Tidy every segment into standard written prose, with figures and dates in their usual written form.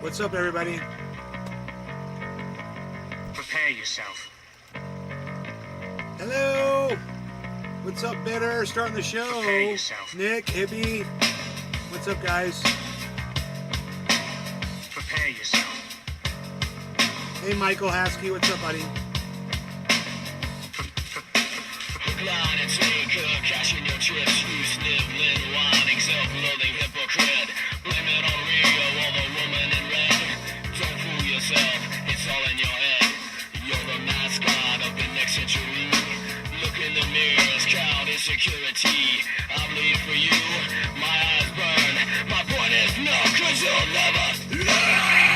What's up, everybody? Prepare yourself. Hello. What's up, Bitter? Starting the show. Prepare yourself. Nick, Hippie. What's up, guys? Prepare yourself. Hey, Michael Haskey. What's up, buddy? Line and take cash in your chips, you sniveling, whining, self-loathing hypocrite. Blame it on Rio or the woman in red. Don't fool yourself, it's all in your head. You're the mascot of the next century. Look in the mirrors, count insecurity. I bleed for you, my eyes burn. My point is no, cause you'll never learn.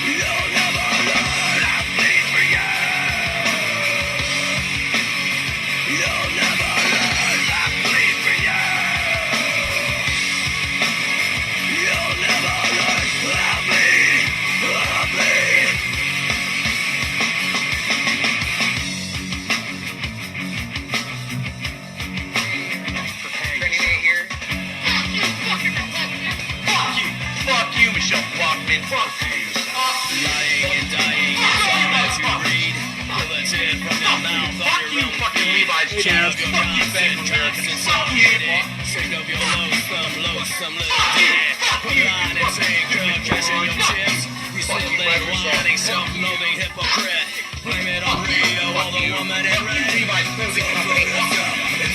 You'll never learn. I bleed for you. You'll never learn. I bleed for you. You'll never learn. I bleed. I bleed. Prepare yourself. Fuck you, Michelle Bachman. Fuck you. Lying and dying is all that you read. Militant from your mouth. Fuck you, fucking Levi's Child jazz. of your Fuck you, nonsense, drugs and self-pity. Sick of your loathsome little dick. Line and take cash in your chips. You sniveling, whining, self-loathing hypocrite. Blame it on Rio or the woman in red. Levi's music company. It's all in your head.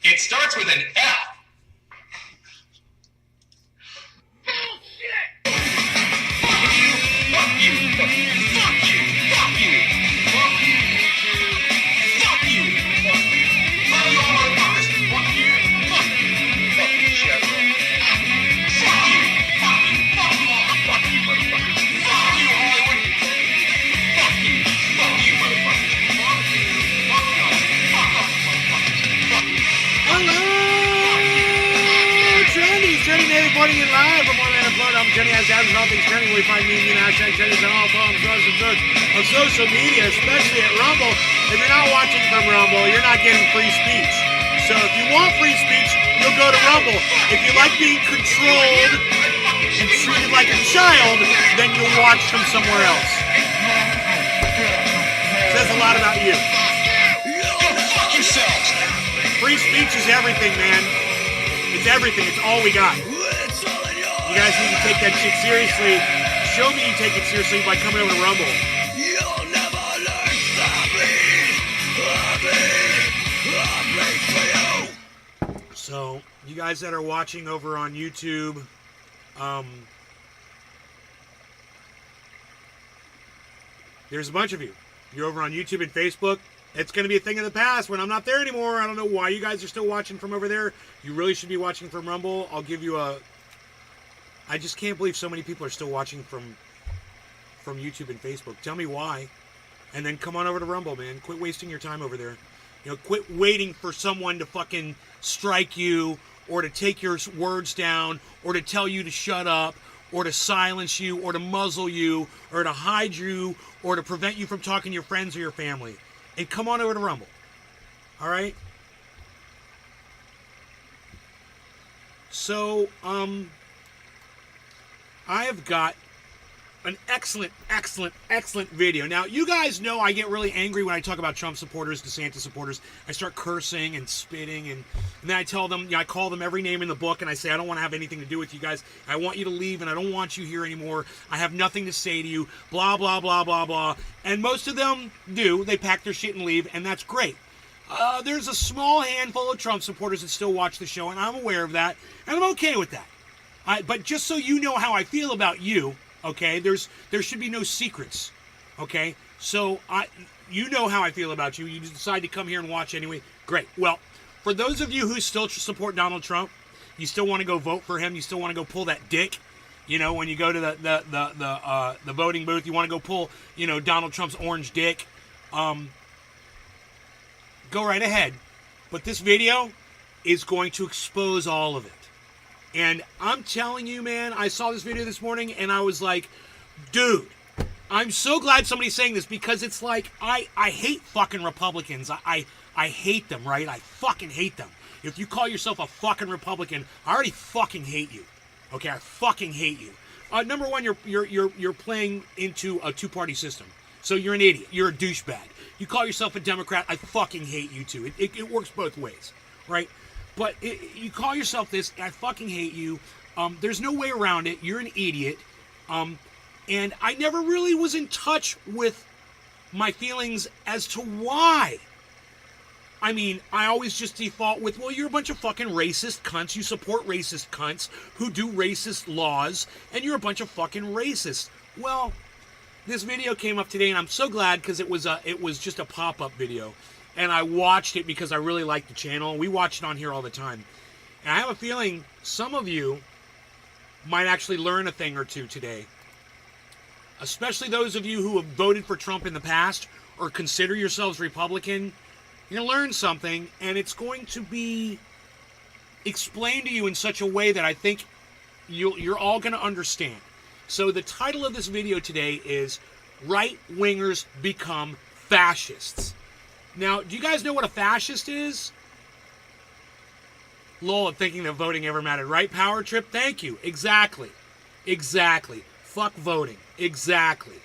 It starts with an F. Reporting in live from Orlando, Florida. I'm Kenny Has Adams, all things trending. We find me and hashtag trending on all forms of social media, especially at Rumble. If you're not watching from Rumble, you're not getting free speech. So if you want free speech, you'll go to Rumble. If you like being controlled and treated like a child, then you'll watch from somewhere else. Says a lot about you. Go fuck yourselves. Free speech is everything, man. It's everything. It's all we got. You guys need to take that shit seriously. Show me you take it seriously by coming over to Rumble. You'll never learn. I bleed for you. So, you guys that are watching over on YouTube, there's a bunch of you. You're over on YouTube and Facebook. It's going to be a thing of the past when I'm not there anymore. I don't know why you guys are still watching from over there. You really should be watching from Rumble. I'll give you a... I just can't believe so many people are still watching from YouTube and Facebook. Tell me why. And then come on over to Rumble, man. Quit wasting your time over there. You know, quit waiting for someone to fucking strike you or to take your words down or to tell you to shut up or to silence you or to muzzle you or to hide you or to prevent you from talking to your friends or your family. And come on over to Rumble. All right? So, I have got an excellent video. Now, you guys know I get really angry when I talk about Trump supporters, DeSantis supporters. I start cursing and spitting, and then I tell them, I call them every name in the book, and I say, I don't want to have anything to do with you guys. I want you to leave, and I don't want you here anymore. I have nothing to say to you, blah, blah, blah, blah, blah. And most of them do. They pack their shit and leave, and that's great. There's a small handful of Trump supporters that still watch the show, and I'm aware of that, and I'm okay with that. But just so you know how I feel about you, okay, there should be no secrets, okay? So you know how I feel about you. You decide to come here and watch anyway. Great. Well, for those of you who still support Donald Trump, you still want to go vote for him. You still want to go pull that dick. You know, when you go to the voting booth, you want to go pull, Donald Trump's orange dick. Go right ahead. But this video is going to expose all of it. And I'm telling you, man, I saw this video this morning and I was like, dude, I'm so glad somebody's saying this, because it's like, I hate fucking Republicans. I hate them, right? I fucking hate them. If you call yourself a fucking Republican, I already fucking hate you. Okay, I fucking hate you. Number one, you're playing into a two-party system. So you're an idiot. You're a douchebag. You call yourself a Democrat, I fucking hate you too. It works both ways, right? But you call yourself this, I fucking hate you. There's no way around it. You're an idiot. And I never really was in touch with my feelings as to why. I mean, I always just default with, well, you're a bunch of fucking racist cunts. You support racist cunts who do racist laws, and you're a bunch of fucking racists. Well, this video came up today, and I'm so glad, because it was just a pop-up video. And I watched it because I really like the channel. We watch it on here all the time. And I have a feeling some of you might actually learn a thing or two today. Especially those of you who have voted for Trump in the past or consider yourselves Republican. You're going to learn something, and it's going to be explained to you in such a way that I think you're all going to understand. So the title of this video today is Right-Wingers Become Fascists. Now, do you guys know what a fascist is? Lol, I'm thinking that voting ever mattered, right? Power trip? Thank you. Exactly. Exactly. Fuck voting. Exactly.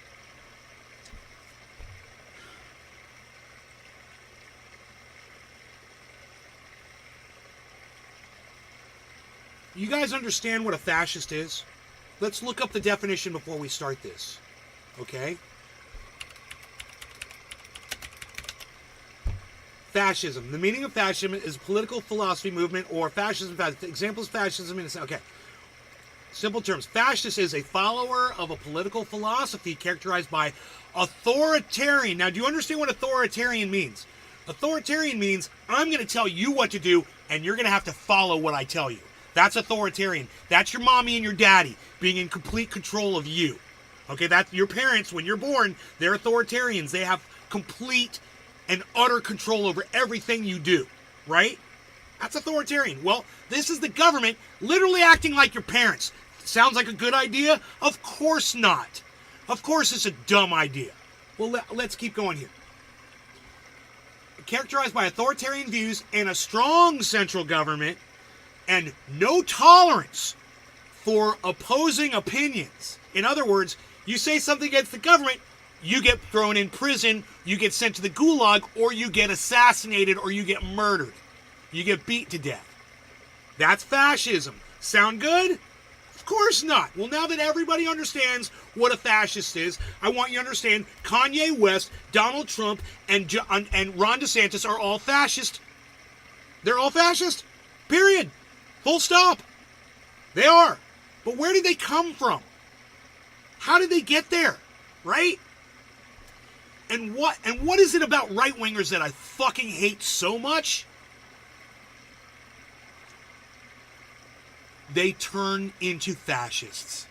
You guys understand what a fascist is? Let's look up the definition before we start this. Okay? Fascism. The meaning of fascism is political philosophy movement or fascism. Examples of fascism in okay. Simple terms. Fascist is a follower of a political philosophy characterized by authoritarian. Now, do you understand what authoritarian means? Authoritarian means I'm going to tell you what to do, and you're going to have to follow what I tell you. That's authoritarian. That's your mommy and your daddy being in complete control of you. Okay, that's your parents when you're born. They're authoritarians. They have complete and utter control over everything you do, right? That's authoritarian. Well, this is the government literally acting like your parents. Sounds like a good idea? Of course not. Of course it's a dumb idea. Well, let's keep going here. Characterized by authoritarian views and a strong central government and no tolerance for opposing opinions. In other words, you say something against the government, you get thrown in prison, you get sent to the gulag, or you get assassinated, or you get murdered. You get beat to death. That's fascism. Sound good? Of course not. Well, now that everybody understands what a fascist is, I want you to understand Conye West, Donald Trump, and Ron DeSantis are all fascist. They're all fascist. Period. Full stop. They are. But where did they come from? How did they get there? Right? And what is it about right-wingers that I fucking hate so much? They turn into fascists.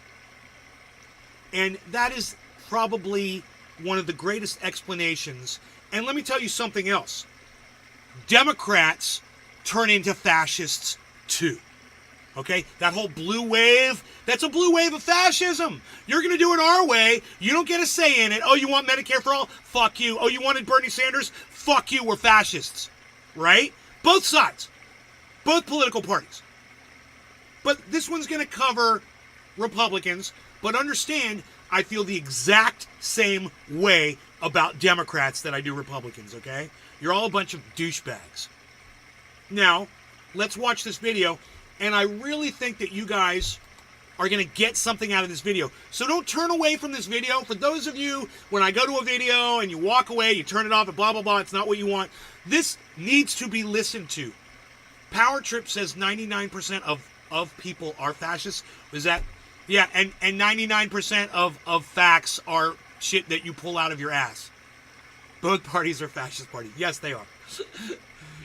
And that is probably one of the greatest explanations. And let me tell you something else. Democrats turn into fascists too. Okay? That whole blue wave, that's a blue wave of fascism. You're going to do it our way. You don't get a say in it. Oh, you want Medicare for all? Fuck you. Oh, you wanted Bernie Sanders? Fuck you. We're fascists. Right? Both sides. Both political parties. But this one's going to cover Republicans. But understand, I feel the exact same way about Democrats that I do Republicans, okay? You're all a bunch of douchebags. Now, let's watch this video. And I really think that you guys are going to get something out of this video. So don't turn away from this video. For those of you, when I go to a video and you walk away, you turn it off and blah, blah, blah, it's not what you want. This needs to be listened to. Power Trip says 99% of people are fascists. Is that? Yeah, and 99% of facts are shit that you pull out of your ass. Both parties are fascist parties. Yes, they are.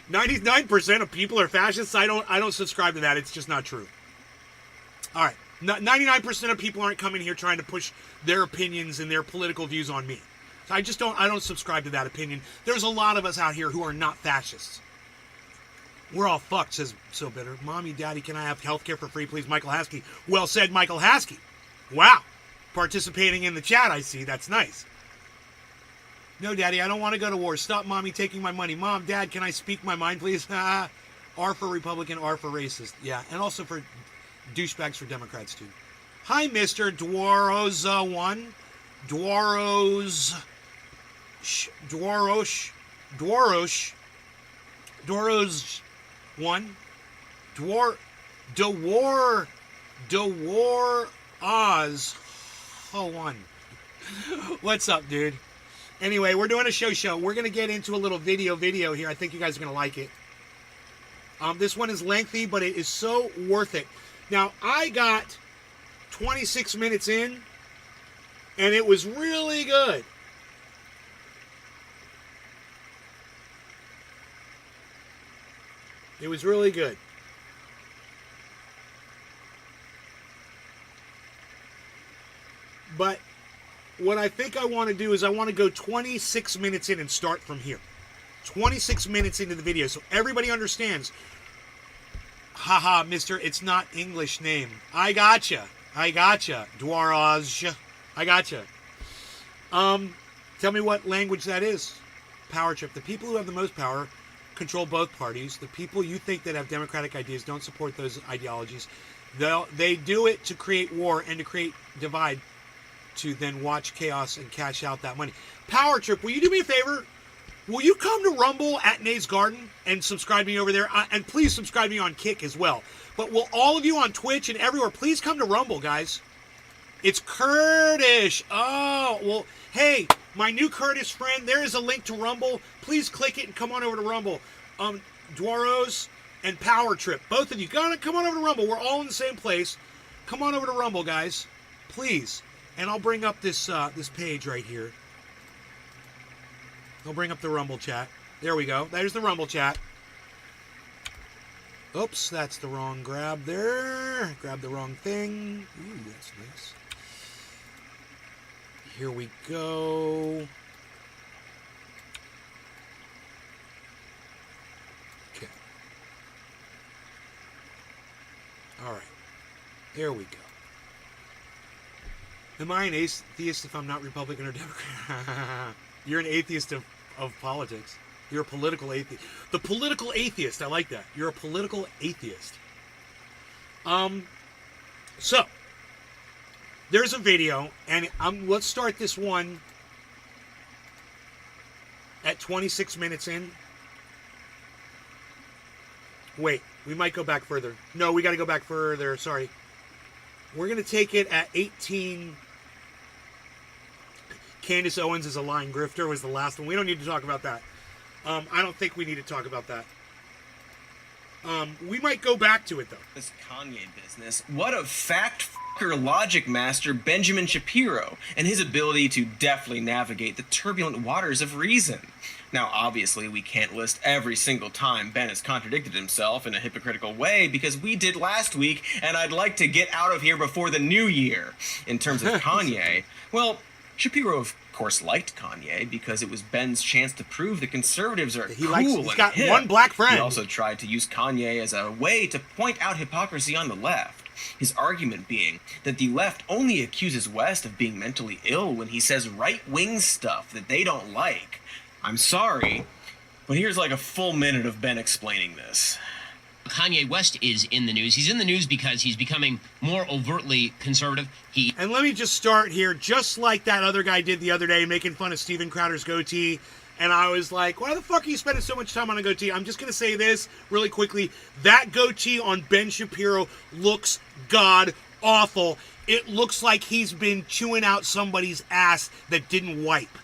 99% of people are fascists. I don't subscribe to that. It's just not true. All right. 99% of people aren't coming here trying to push their opinions and their political views on me. So I don't subscribe to that opinion. There's a lot of us out here who are not fascists. We're all fucked, says So Bitter. Mommy, Daddy, can I have health care for free, please? Michael Haskey. Well said, Michael Haskey. Wow. Participating in the chat, I see. That's nice. No, Daddy, I don't want to go to war. Stop Mommy taking my money. Mom, Dad, can I speak my mind, please? R for Republican, R for racist. Yeah, and also for douchebags for Democrats, too. Hi, Mr. Dwaros1. Dwaros 1. Dwar Oz. Oh, 1. What's up, dude? Anyway, we're doing a show. We're going to get into a little video here. I think you guys are going to like it. This one is lengthy, but it is so worth it. Now, I got 26 minutes in, and it was really good. It was really good. But what I think I want to do is I want to go 26 minutes in and start from here. 26 minutes into the video so everybody understands. Haha, mister, it's not English name. I gotcha. Dwaraj. I gotcha. Tell me what language that is. Power trip. The people who have the most power control both parties. The people you think that have democratic ideas don't support those ideologies. They do it to create war and to create divide, to then watch chaos and cash out that money. Power trip, will you do me a favor? Will you come to Rumble at Nay's Garden and subscribe me over there? And please subscribe me on Kick as well. But will all of you on Twitch and everywhere, please come to Rumble, guys. It's Kurdish. Oh, well, hey, my new Kurdish friend, there is a link to Rumble. Please click it and come on over to Rumble. Dwaros and Power Trip, both of you, come on over to Rumble. We're all in the same place. Come on over to Rumble, guys. Please. And I'll bring up this this page right here. I'll bring up the Rumble chat. There we go. There's the Rumble chat. Oops, that's the wrong grab there. Grab the wrong thing. Ooh, that's nice. Here we go. Okay. All right. There we go. Am I an atheist if I'm not Republican or Democrat? You're an atheist of politics. You're a political atheist. The political atheist. I like that. You're a political atheist. So, there's a video, and let's start this one at 26 minutes in. Wait, we might go back further. No, we got to go back further. Sorry. We're going to take it at 18. Candace Owens is a lying grifter was the last one. We don't need to talk about that. I don't think we need to talk about that. We might go back to it, though. This Conye business. What of fact-fucker logic master Benjamin Shapiro and his ability to deftly navigate the turbulent waters of reason. Now, obviously, we can't list every single time Ben has contradicted himself in a hypocritical way because we did last week, and I'd like to get out of here before the new year. In terms of Conye, well, Shapiro, of course, liked Conye because it was Ben's chance to prove the conservatives are cool and he's got hip. one black friend. He also tried to use Conye as a way to point out hypocrisy on the left. His argument being that the left only accuses West of being mentally ill when he says right-wing stuff that they don't like. I'm sorry, but here's like a full minute of Ben explaining this. Kanye West is in the news. He's in the news because he's becoming more overtly conservative. And let me just start here, just like that other guy did the other day, making fun of Steven Crowder's goatee. And I was like, why the fuck are you spending so much time on a goatee? I'm just going to say this really quickly. That goatee on Ben Shapiro looks god-awful. It looks like he's been chewing out somebody's ass that didn't wipe.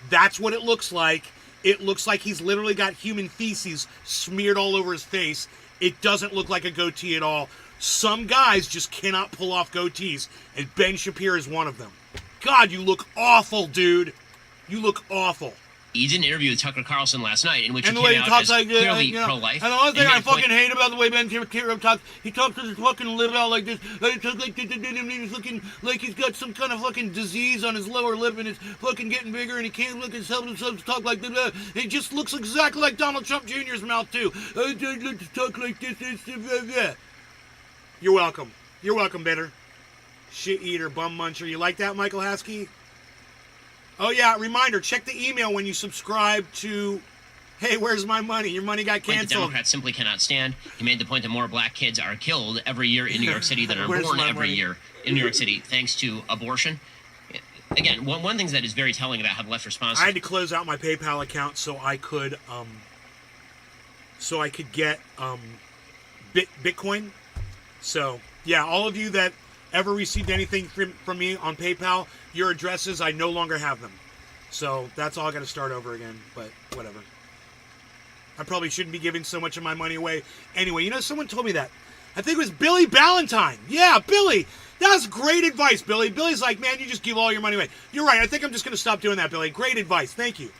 That's what it looks like. It looks like he's literally got human feces smeared all over his face. It doesn't look like a goatee at all. Some guys just cannot pull off goatees, and Ben Shapiro is one of them. God, you look awful, dude. You look awful. He did an interview with Tucker Carlson last night in which And he the way came he out talks as like this, clearly you know, pro-life. and the other thing he I made a point- fucking hate about the way Ben Shapiro talks, he talks to this fucking lip out like this. Like, he talks like this, and he's looking like he's got some kind of fucking disease on his lower lip, and it's fucking getting bigger, and he can't look and help himself to talk like this. It just looks exactly like Donald Trump Jr.'s mouth too. Talk like this. You're welcome. You're welcome, Bitter. Shit eater, bum muncher. You like that, Michael Haskey? Oh, yeah, reminder, check the email when you subscribe to, hey, where's my money? Your money got point the canceled. Democrats simply cannot stand. He made the point that more black kids are killed every year in New York City than are Where's born my every money? year in New York City thanks to abortion. Again, one of the things that is very telling about how the left responds. I had to close out my PayPal account so I could get Bitcoin. So, yeah, all of you that ever received anything from me on PayPal, your addresses, I no longer have them. So that's all I got to start over again, but whatever. I probably shouldn't be giving so much of my money away. Anyway, you know, someone told me that. I think it was Billy Ballantyne. Yeah, Billy. That was great advice, Billy. Billy's like, man, you just give all your money away. You're right. I think I'm just going to stop doing that, Billy. Great advice. Thank you.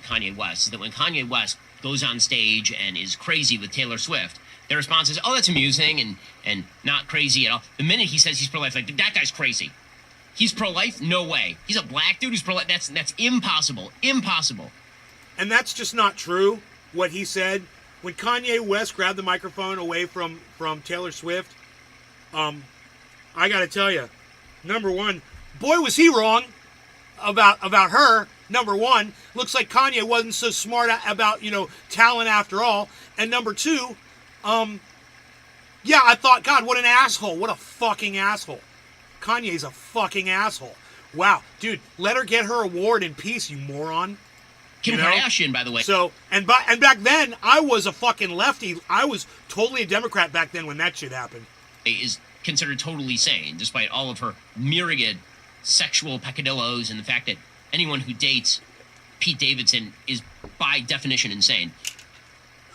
Kanye West is that when Kanye West goes on stage and is crazy with Taylor Swift, their response is, oh, that's amusing and not crazy at all. The minute he says he's pro-life, like, that guy's crazy. He's pro-life? No way. He's a black dude who's pro-life. That's impossible. Impossible. And that's just not true, what he said. When Kanye West grabbed the microphone away from Taylor Swift, I got to tell you, number one, boy, was he wrong about her. Number one, looks like Kanye wasn't so smart about, talent after all. And number two, yeah, I thought, God, what an asshole. What a fucking asshole. Kanye's a fucking asshole. Wow. Dude, let her get her award in peace, you moron. Kim Kardashian, by the way. So, and back then, I was a fucking lefty. I was totally a Democrat back then when that shit happened. Is considered totally sane, despite all of her myriad sexual peccadillos and the fact that anyone who dates Pete Davidson is, by definition, insane.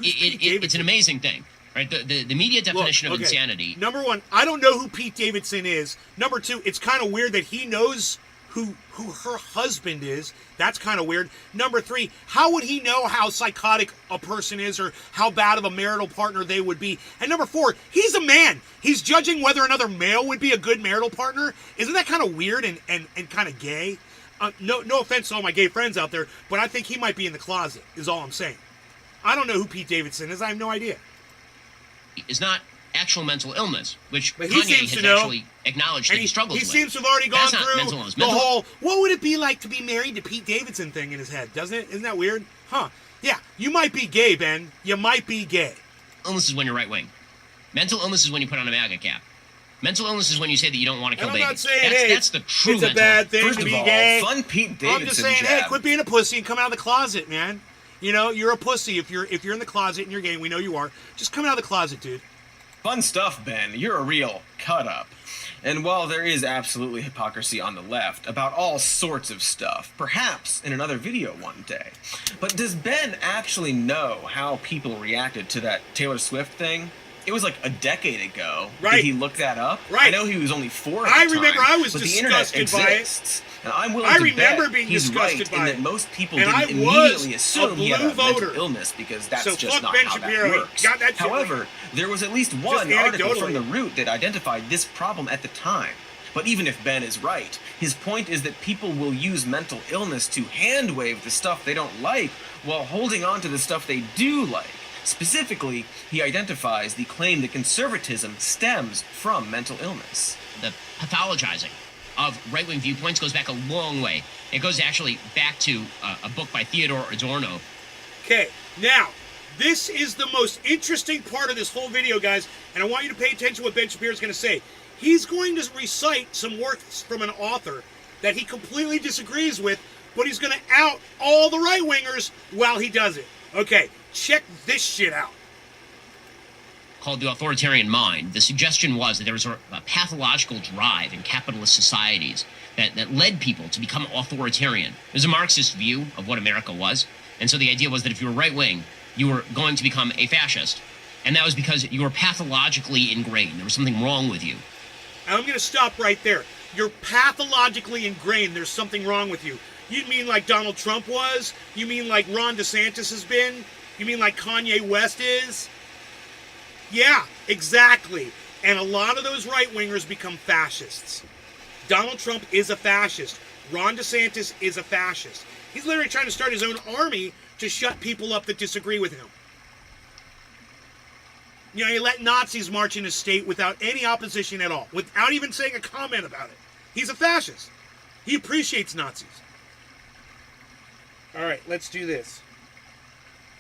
It's an amazing thing. Right, the media definition of insanity. Number one, I don't know who Pete Davidson is. Number two, it's kind of weird that he knows who her husband is. That's kind of weird. Number three, how would he know how psychotic a person is or how bad of a marital partner they would be? And number four, he's a man. He's judging whether another male would be a good marital partner. Isn't that kind of weird and kind of gay? No offense to all my gay friends out there, but I think he might be in the closet, is all I'm saying. I don't know who Pete Davidson is. I have no idea. Is not actual mental illness, which But he Kanye seems has to know. actually acknowledged that he struggles He with. seems to have already gone That's not through mental illness. the whole, what would it be like to be married to Pete Davidson thing in his head, doesn't it? Isn't that weird? Huh. Yeah, you might be gay, Ben. You might be gay. Illness is when you're right wing. Mental illness is when you put on a MAGA cap. Mental illness is when you say that you don't want to kill And I'm babies. not saying, That's the true it's a mental bad thing First to of be all, gay. fun Pete Davidson I'm just saying, hey, jab. quit being a pussy and come out of the closet, man. You know, you're a pussy if you're in the closet and you're gay. We know you are. Just come out of the closet, dude. Fun stuff, Ben. You're a real cut-up. And while there is absolutely hypocrisy on the left about all sorts of stuff, perhaps in another video one day, but does Ben actually know how people reacted to that Taylor Swift thing? It was like a decade ago. Right. Did he look that up? Right. I know he was only 4 at I the time, remember I was but the internet disgusted by it. exists. And I'm willing I to remember bet being he's disgusted right by in it. that most people And I didn't was immediately a assume he had blue a mental voter. illness because that's So just fuck not Ben how Shapiro. that He works. got that shit However, there was at least one Just article from anecdotally. The Root that identified this problem at the time. But even if Ben is right, his point is that people will use mental illness to hand-wave the stuff they don't like while holding on to the stuff they do like. Specifically, he identifies the claim that conservatism stems from mental illness. The pathologizing of right-wing viewpoints goes back a long way. It goes actually back to a book by Theodore Adorno. Okay, now, this is the most interesting part of this whole video, guys, and I want you to pay attention to what Ben Shapiro is going to say. He's going to recite some works from an author that he completely disagrees with, but he's going to out all the right-wingers while he does it. Okay, check this shit out. Called The Authoritarian Mind. The suggestion was that there was a pathological drive in capitalist societies that led people to become authoritarian. It was a Marxist view of what America was. And so the idea was that if you were right-wing, you were going to become a fascist. And that was because you were pathologically ingrained. There was something wrong with you. I'm going to stop right there. You're pathologically ingrained. There's something wrong with you. You mean like Donald Trump was? You mean like Ron DeSantis has been? You mean like Conye West is? Yeah, exactly. And a lot of those right-wingers become fascists. Donald Trump is a fascist. Ron DeSantis is a fascist. He's literally trying to start his own army to shut people up that disagree with him. You know, he let Nazis march in his state without any opposition at all, without even saying a comment about it. He's a fascist. He appreciates Nazis. All right, let's do this.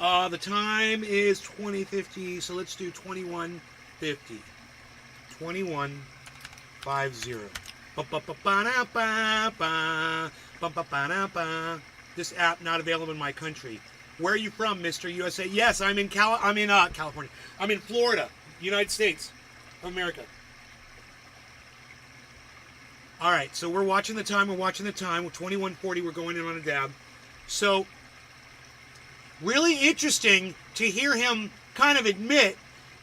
The time is 20:50, so let's do 21:50. 21:50. This app not available in my country. Where are you from, Mr. USA? Yes, I'm in California. I'm in Florida, United States of America. All right, so we're watching the time. We're 21:40. We're going in on a dab. So, really interesting to hear him kind of admit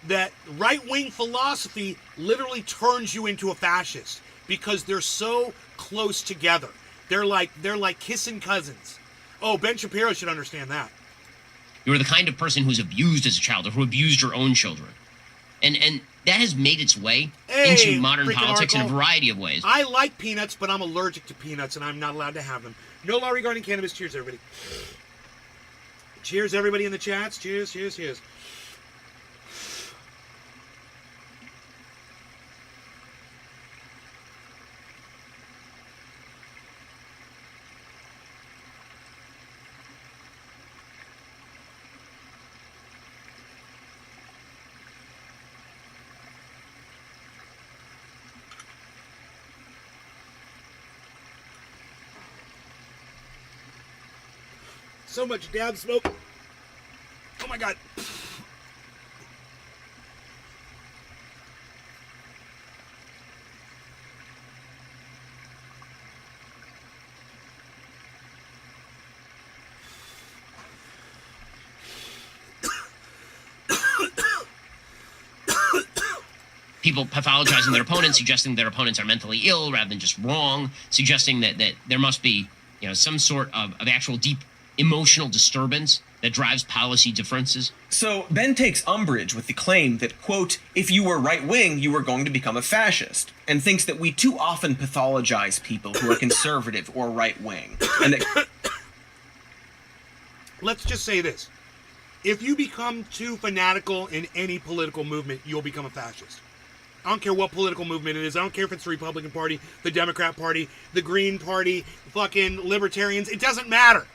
that right-wing philosophy literally turns you into a fascist because they're so close together. They're like kissing cousins. Oh, Ben Shapiro should understand that. You're the kind of person who's abused as a child or who abused your own children. And that has made its way into modern politics in a variety of ways. I like peanuts, but I'm allergic to peanuts, and I'm not allowed to have them. No law regarding cannabis. Cheers, everybody. Cheers, everybody in the chats. Cheers, cheers, cheers. So much dab smoke. Oh my God. People pathologizing their opponents, suggesting their opponents are mentally ill rather than just wrong, suggesting that there must be, some sort of actual deep emotional disturbance that drives policy differences. So Ben takes umbrage with the claim that, quote, if you were right-wing, you were going to become a fascist, and thinks that we too often pathologize people who are conservative or right-wing. And that... Let's just say this. If you become too fanatical in any political movement, you'll become a fascist. I don't care what political movement it is. I don't care if it's the Republican Party, the Democrat Party, the Green Party, fucking libertarians. It doesn't matter.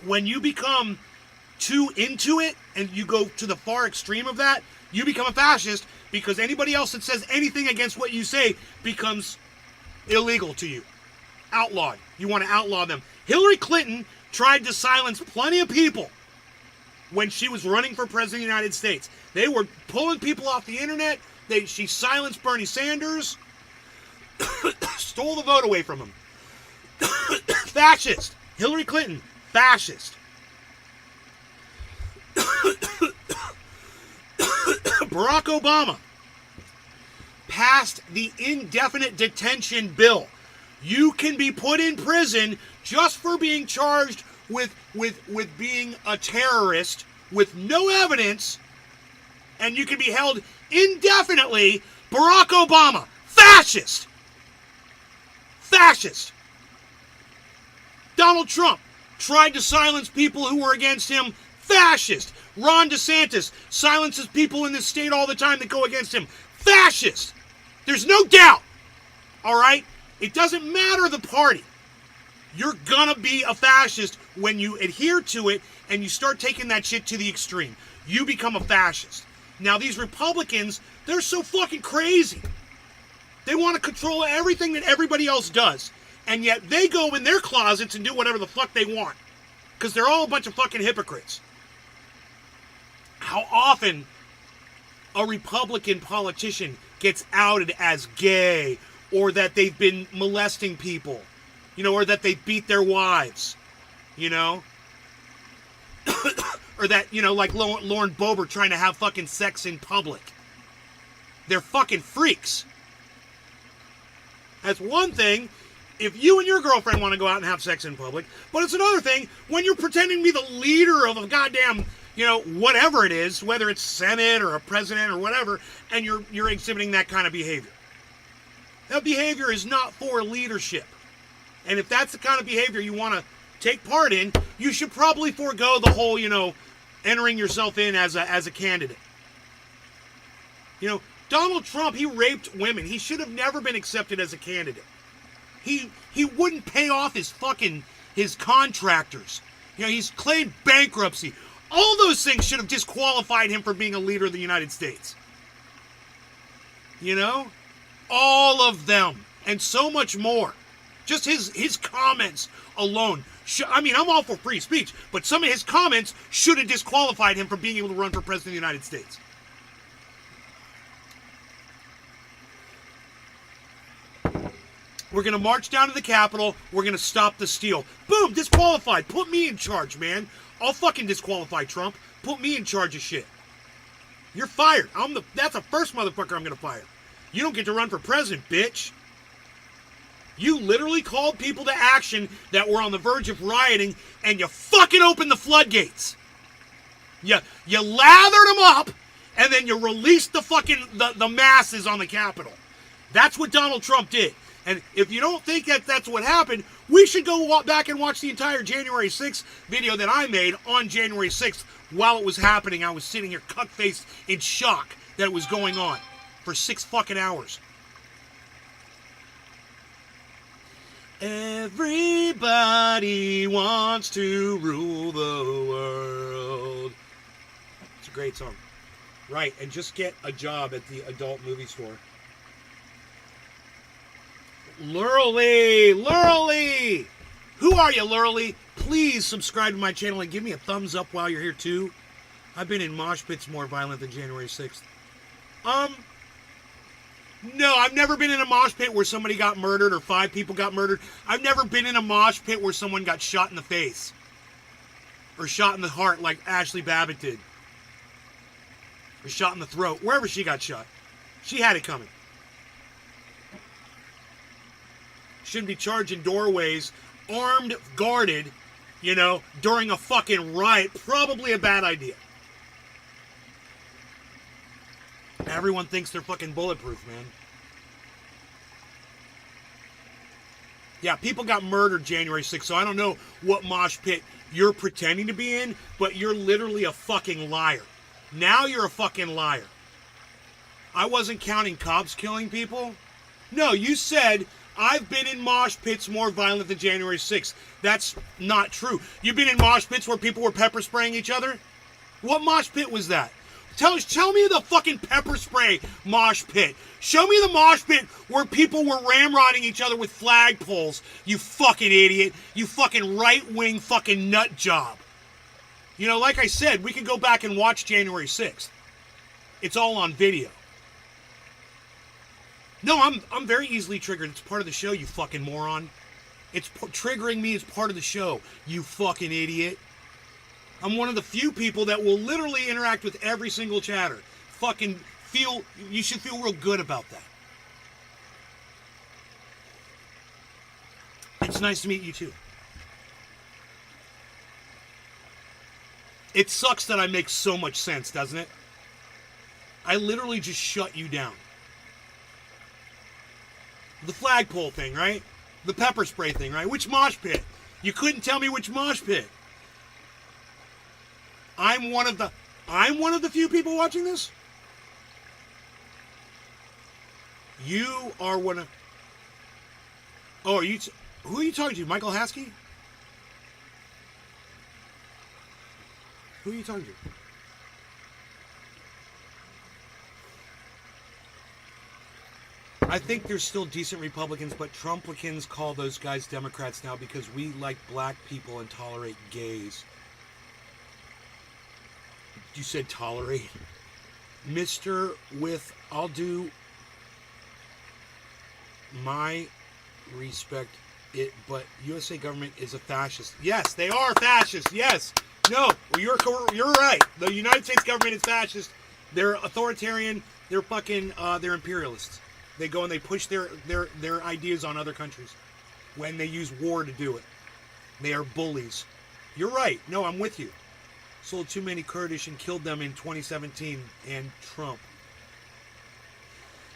When you become too into it and you go to the far extreme of that, you become a fascist because anybody else that says anything against what you say becomes illegal to you. Outlawed. You want to outlaw them. Hillary Clinton tried to silence plenty of people when she was running for president of the United States. They were pulling people off the internet. She silenced Bernie Sanders. Stole the vote away from him. Fascist. Hillary Clinton. Fascist. Barack Obama passed the indefinite detention bill. You can be put in prison just for being charged with being a terrorist with no evidence, and you can be held indefinitely. Barack Obama, fascist. Fascist. Donald Trump tried to silence people who were against him. Fascist. Ron DeSantis silences people in this state all the time that go against him. Fascist. There's no doubt. All right? It doesn't matter the party. You're gonna be a fascist when you adhere to it and you start taking that shit to the extreme. You become a fascist. Now, these Republicans, they're so fucking crazy. They want to control everything that everybody else does. And yet they go in their closets and do whatever the fuck they want. Because they're all a bunch of fucking hypocrites. How often a Republican politician gets outed as gay, or that they've been molesting people, or that they beat their wives, or that, like Lauren Boebert trying to have fucking sex in public. They're fucking freaks. That's one thing if you and your girlfriend want to go out and have sex in public, but it's another thing when you're pretending to be the leader of a goddamn, whatever it is, whether it's Senate or a president or whatever, and you're exhibiting that kind of behavior. That behavior is not for leadership. And if that's the kind of behavior you want to take part in, you should probably forego the whole, entering yourself in as a candidate. Donald Trump, he raped women. He should have never been accepted as a candidate. He wouldn't pay off his contractors. He's claimed bankruptcy. All those things should have disqualified him from being a leader of the United States. All of them, and so much more. Just his comments alone. I'm all for free speech, but some of his comments should have disqualified him from being able to run for president of the United States. We're going to march down to the Capitol. We're going to stop the steal. Boom, disqualified. Put me in charge, man. I'll fucking disqualify Trump. Put me in charge of shit. You're fired. That's the first motherfucker I'm going to fire. You don't get to run for president, bitch. You literally called people to action that were on the verge of rioting, and you fucking opened the floodgates. You lathered them up, and then you released the masses on the Capitol. That's what Donald Trump did. And if you don't think that's what happened, we should go back and watch the entire January 6th video that I made on January 6th while it was happening. I was sitting here cut-faced in shock that it was going on for 6 fucking hours. Everybody wants to rule the world. It's a great song. Right, and just get a job at the adult movie store. Lurley! Who are you, Lurley? Please subscribe to my channel and give me a thumbs up while you're here, too. I've been in mosh pits more violent than January 6th. No, I've never been in a mosh pit where somebody got murdered or 5 people got murdered. I've never been in a mosh pit where someone got shot in the face. Or shot in the heart like Ashley Babbitt did. Or shot in the throat. Wherever she got shot. She had it coming. Shouldn't be charging doorways, armed, guarded, during a fucking riot. Probably a bad idea. Everyone thinks they're fucking bulletproof, man. Yeah, people got murdered January 6th, so I don't know what mosh pit you're pretending to be in, but you're literally a fucking liar. Now you're a fucking liar. I wasn't counting cops killing people. No, you said, I've been in mosh pits more violent than January 6th. That's not true. You've been in mosh pits where people were pepper spraying each other? What mosh pit was that? Tell me the fucking pepper spray mosh pit. Show me the mosh pit where people were ramrodding each other with flagpoles. You fucking idiot. You fucking right-wing fucking nut job. Like I said, we can go back and watch January 6th. It's all on video. No, I'm very easily triggered. It's part of the show, you fucking moron. Triggering me is part of the show, you fucking idiot. I'm one of the few people that will literally interact with every single chatter. You should feel real good about that. It's nice to meet you too. It sucks that I make so much sense, doesn't it? I literally just shut you down. The flagpole thing, right? The pepper spray thing, right? Which mosh pit? You couldn't tell me which mosh pit. I'm one of the few people watching this? You are one of... Oh, who are you talking to? Michael Haskey? Who are you talking to? I think there's still decent Republicans, but Trumplicans call those guys Democrats now because we like black people and tolerate gays. You said tolerate. Mr. with, I'll do my respect it, but USA government is a fascist. Yes, they are fascist. Yes. No, you're right. The United States government is fascist. They're authoritarian. They're fucking, they're imperialists. They go and they push their ideas on other countries when they use war to do it. They are bullies. You're right. No, I'm with you. Sold too many Kurdish and killed them in 2017 and Trump.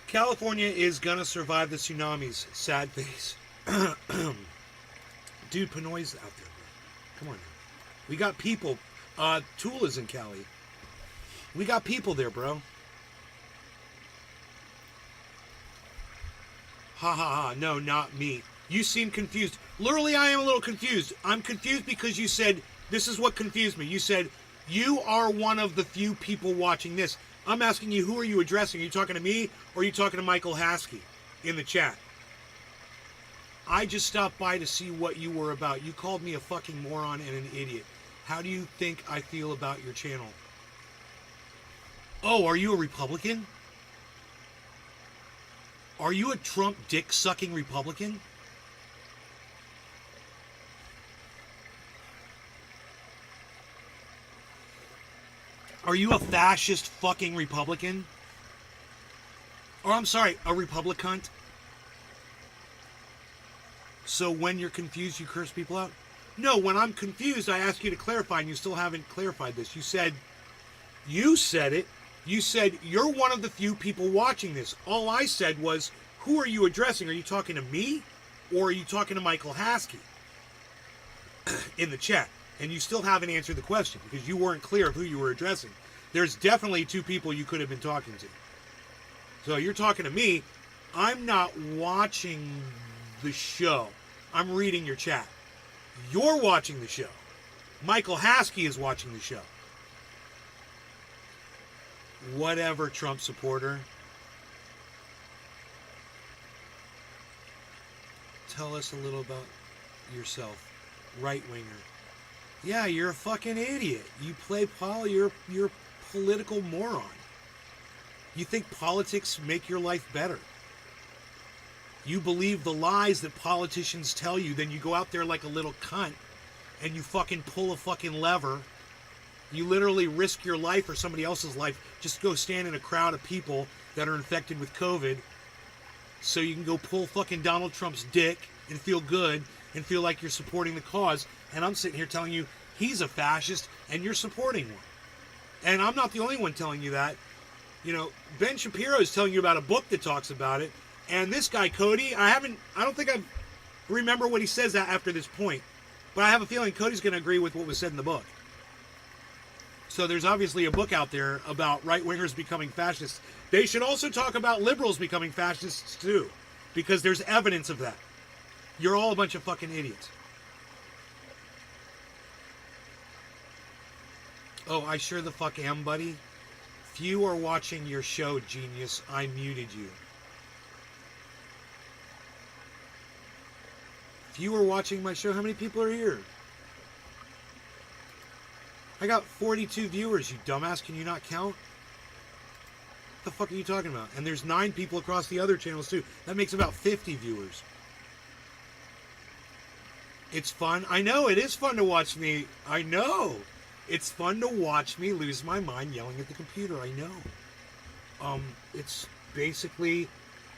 California is gonna survive the tsunamis. Sad face. Dude, Pinoy's out there, bro. Come on now. We got people. Tula's in Cali. We got people there, bro. Ha ha ha. No, not me. You seem confused. Literally, I am a little confused. I'm confused because you said, this is what confused me. You said, you are one of the few people watching this. I'm asking you, who are you addressing? Are you talking to me or are you talking to Michael Haskey in the chat? I just stopped by to see what you were about. You called me a fucking moron and an idiot. How do you think I feel about your channel? Oh, are you a Republican? Are you a Trump dick-sucking Republican? Are you a fascist fucking Republican? Or I'm sorry, a Republican? So when you're confused, you curse people out? No, when I'm confused, I ask you to clarify, and you still haven't clarified this. You said it. You said, you're one of the few people watching this. All I said was, who are you addressing? Are you talking to me? Or are you talking to Michael Haskey? In the chat. And you still haven't answered the question, because you weren't clear of who you were addressing. There's definitely two people you could have been talking to. So you're talking to me. I'm not watching the show. I'm reading your chat. You're watching the show. Michael Haskey is watching the show. Whatever, Trump supporter. Tell us a little about yourself. Right-winger. Yeah, you're a fucking idiot. You play you're a political moron. You think politics make your life better. You believe the lies that politicians tell you, then you go out there like a little cunt and you fucking pull a fucking lever. You literally risk your life or somebody else's life just to go stand in a crowd of people that are infected with COVID so you can go pull fucking Donald Trump's dick and feel good and feel like you're supporting the cause. And I'm sitting here telling you he's a fascist and you're supporting one. And I'm not the only one telling you that. You know, Ben Shapiro is telling you about a book that talks about it. And this guy, Cody, I don't think I remember what he says after this point. But I have a feeling Cody's going to agree with what was said in the book. So there's obviously a book out there about right-wingers becoming fascists. They should also talk about liberals becoming fascists too. Because there's evidence of that. You're all a bunch of fucking idiots. Oh, I sure the fuck am, buddy. Few are watching your show, genius. I muted you. Few are watching my show. How many people are here? I got 42 viewers, you dumbass. Can you not count? What the fuck are you talking about? And there's 9 people across the other channels too. That makes about 50 viewers. It's fun. I know, it is fun to watch me. I know. It's fun to watch me lose my mind yelling at the computer. I know. It's basically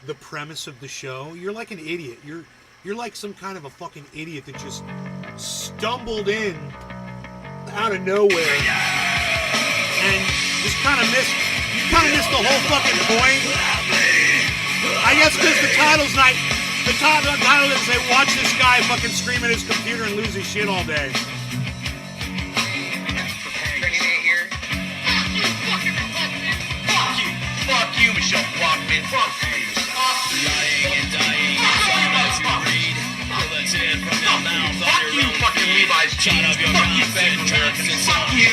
the premise of the show. You're like an idiot. You're like some kind of a fucking idiot that just stumbled in out of nowhere and just kind of missed the whole fucking point. I guess because the title's not, the title doesn't say watch this guy fucking scream at his computer and lose his shit all day. Fuck you, Michelle Bachman. Fuck you. Lying and dying, silence you read. Bulletin from your mouth on Fuck your you, own fucking feed. Levi's Shot jeans. of your Fuck you, mouth and jerks and Fuck you.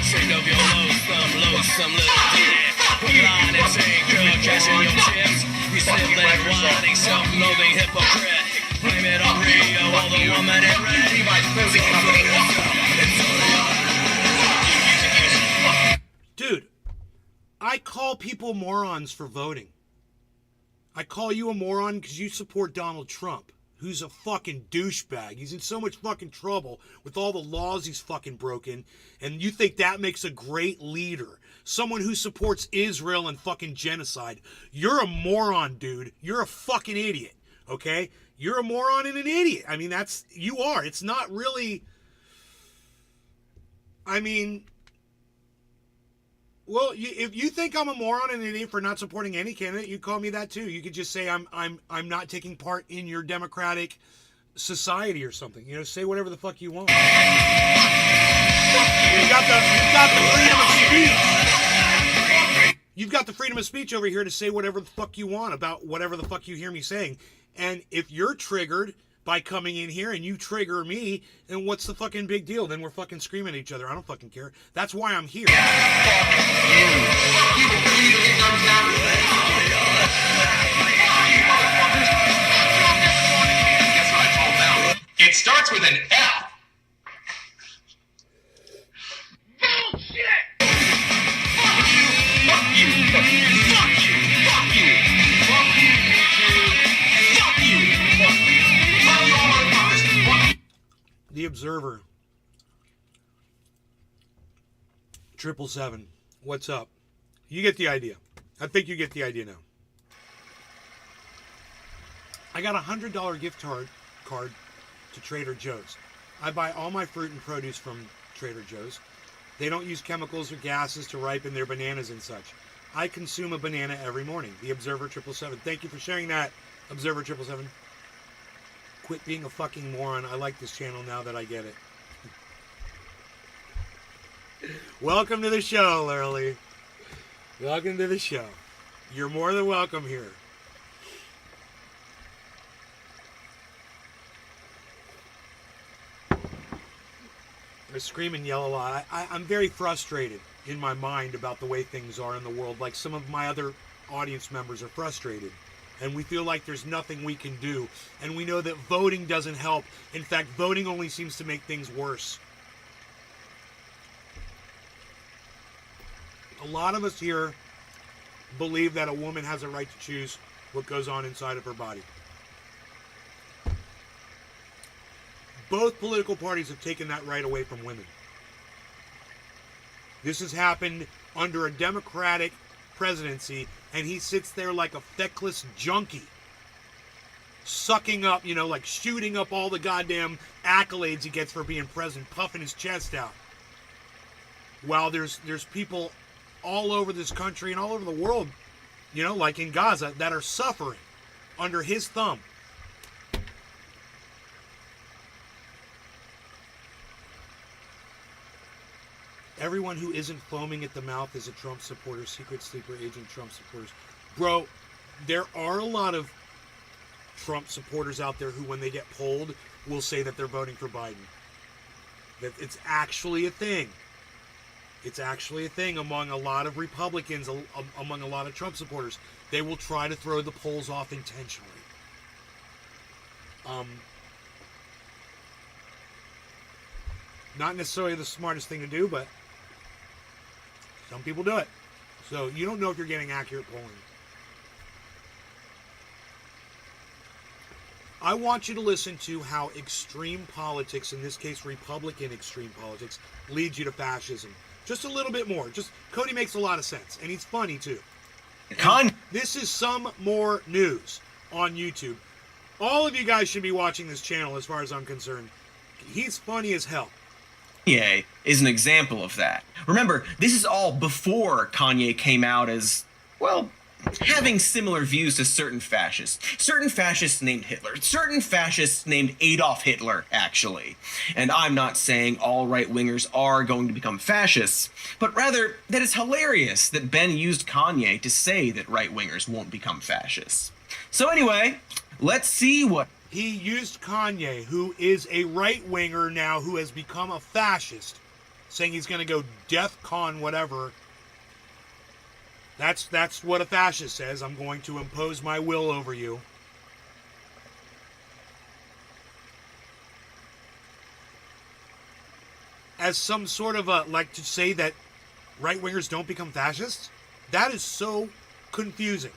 Sick of your loathsome little dick. Fuck you. Line and sinker, cashing your chips. You Fucking sniveling, Microsoft. whining, self-loathing hypocrite. Blame it on Rio, all the woman in red. Levi's clothing company. Dude, I call people morons for voting. I call you a moron because you support Donald Trump. who's a fucking douchebag. He's in so much fucking trouble with all the laws he's fucking broken, and you think that makes a great leader? Someone who supports Israel and fucking genocide. You're a moron, dude. You're a fucking idiot, okay? You're a moron and an idiot. I mean, you are. It's not really, I mean, well, if you think I'm a moron and an idiot for not supporting any candidate, you call me that too. You could just say I'm not taking part in your democratic society or something. You know, say whatever the fuck you want. You got the freedom of speech. You've got the freedom of speech over here to say whatever the fuck you want about whatever the fuck you hear me saying. And if you're triggered by coming in here and you trigger me, then what's the fucking big deal? Then we're fucking screaming at each other. I don't fucking care. That's why I'm here. It starts with an F. The Observer. 777. What's up? You get the idea. I think you get the idea now. I got a $100 gift card to Trader Joe's. I buy all my fruit and produce from Trader Joe's. They don't use chemicals or gases to ripen their bananas and such. I consume a banana every morning. The Observer 777. Thank you for sharing that, Observer 777. Quit being a fucking moron. I like this channel now that I get it. Welcome to the show, Lurley. Welcome to the show. You're more than welcome here. I scream and yell a lot. I'm very frustrated in my mind about the way things are in the world. Like some of my other audience members are frustrated. And we feel like there's nothing we can do. And we know that voting doesn't help. In fact, voting only seems to make things worse. A lot of us here believe that a woman has a right to choose what goes on inside of her body. Both political parties have taken that right away from women. This has happened under a Democratic presidency, and he sits there like a feckless junkie, sucking up, like shooting up all the goddamn accolades he gets for being president, puffing his chest out. While there's people all over this country and all over the world, like in Gaza, that are suffering under his thumb. Everyone who isn't foaming at the mouth is a Trump supporter, secret sleeper agent Trump supporters. Bro, there are a lot of Trump supporters out there who, when they get polled, will say that they're voting for Biden. That it's actually a thing. It's actually a thing among a lot of Republicans, among a lot of Trump supporters. They will try to throw the polls off intentionally. Not necessarily the smartest thing to do, but some people do it. So you don't know if you're getting accurate polling. I want you to listen to how extreme politics, in this case Republican extreme politics, leads you to fascism. Just a little bit more. Cody makes a lot of sense, and he's funny too. This is some more news on YouTube. All of you guys should be watching this channel as far as I'm concerned. He's funny as hell. Kanye is an example of that. Remember, this is all before Kanye came out as, well, having similar views to certain fascists. Certain fascists named Hitler. Certain fascists named Adolf Hitler, actually. And I'm not saying all right-wingers are going to become fascists, but rather that it's hilarious that Ben used Kanye to say that right-wingers won't become fascists. So anyway, let's see what... He used Conye, who is a right-winger now who has become a fascist, saying he's going to go DEFCON whatever. That's what a fascist says. I'm going to impose my will over you. As some sort of like to say that right-wingers don't become fascists? That is so confusing.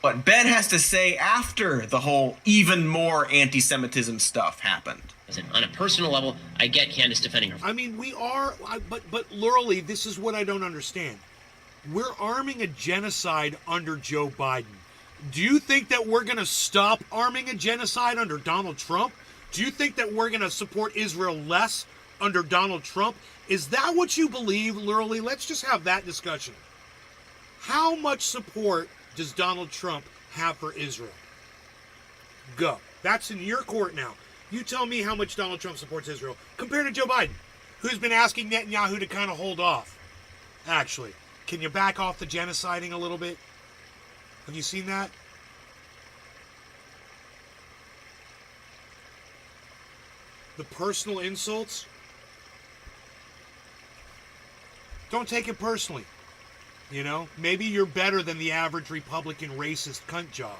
what Ben has to say after the whole even more anti-Semitism stuff happened. Listen, on a personal level, I get Candace defending her. I mean, but literally, this is what I don't understand. We're arming a genocide under Joe Biden. Do you think that we're going to stop arming a genocide under Donald Trump? Do you think that we're going to support Israel less under Donald Trump? Is that what you believe, literally? Let's just have that discussion. How much support does Donald Trump have for Israel? Go. That's in your court now. You tell me how much Donald Trump supports Israel compared to Joe Biden, who's been asking Netanyahu to kind of hold off. Actually, can you back off the genociding a little bit? Have you seen that? The personal insults? Don't take it personally. You know, maybe you're better than the average Republican racist cunt job.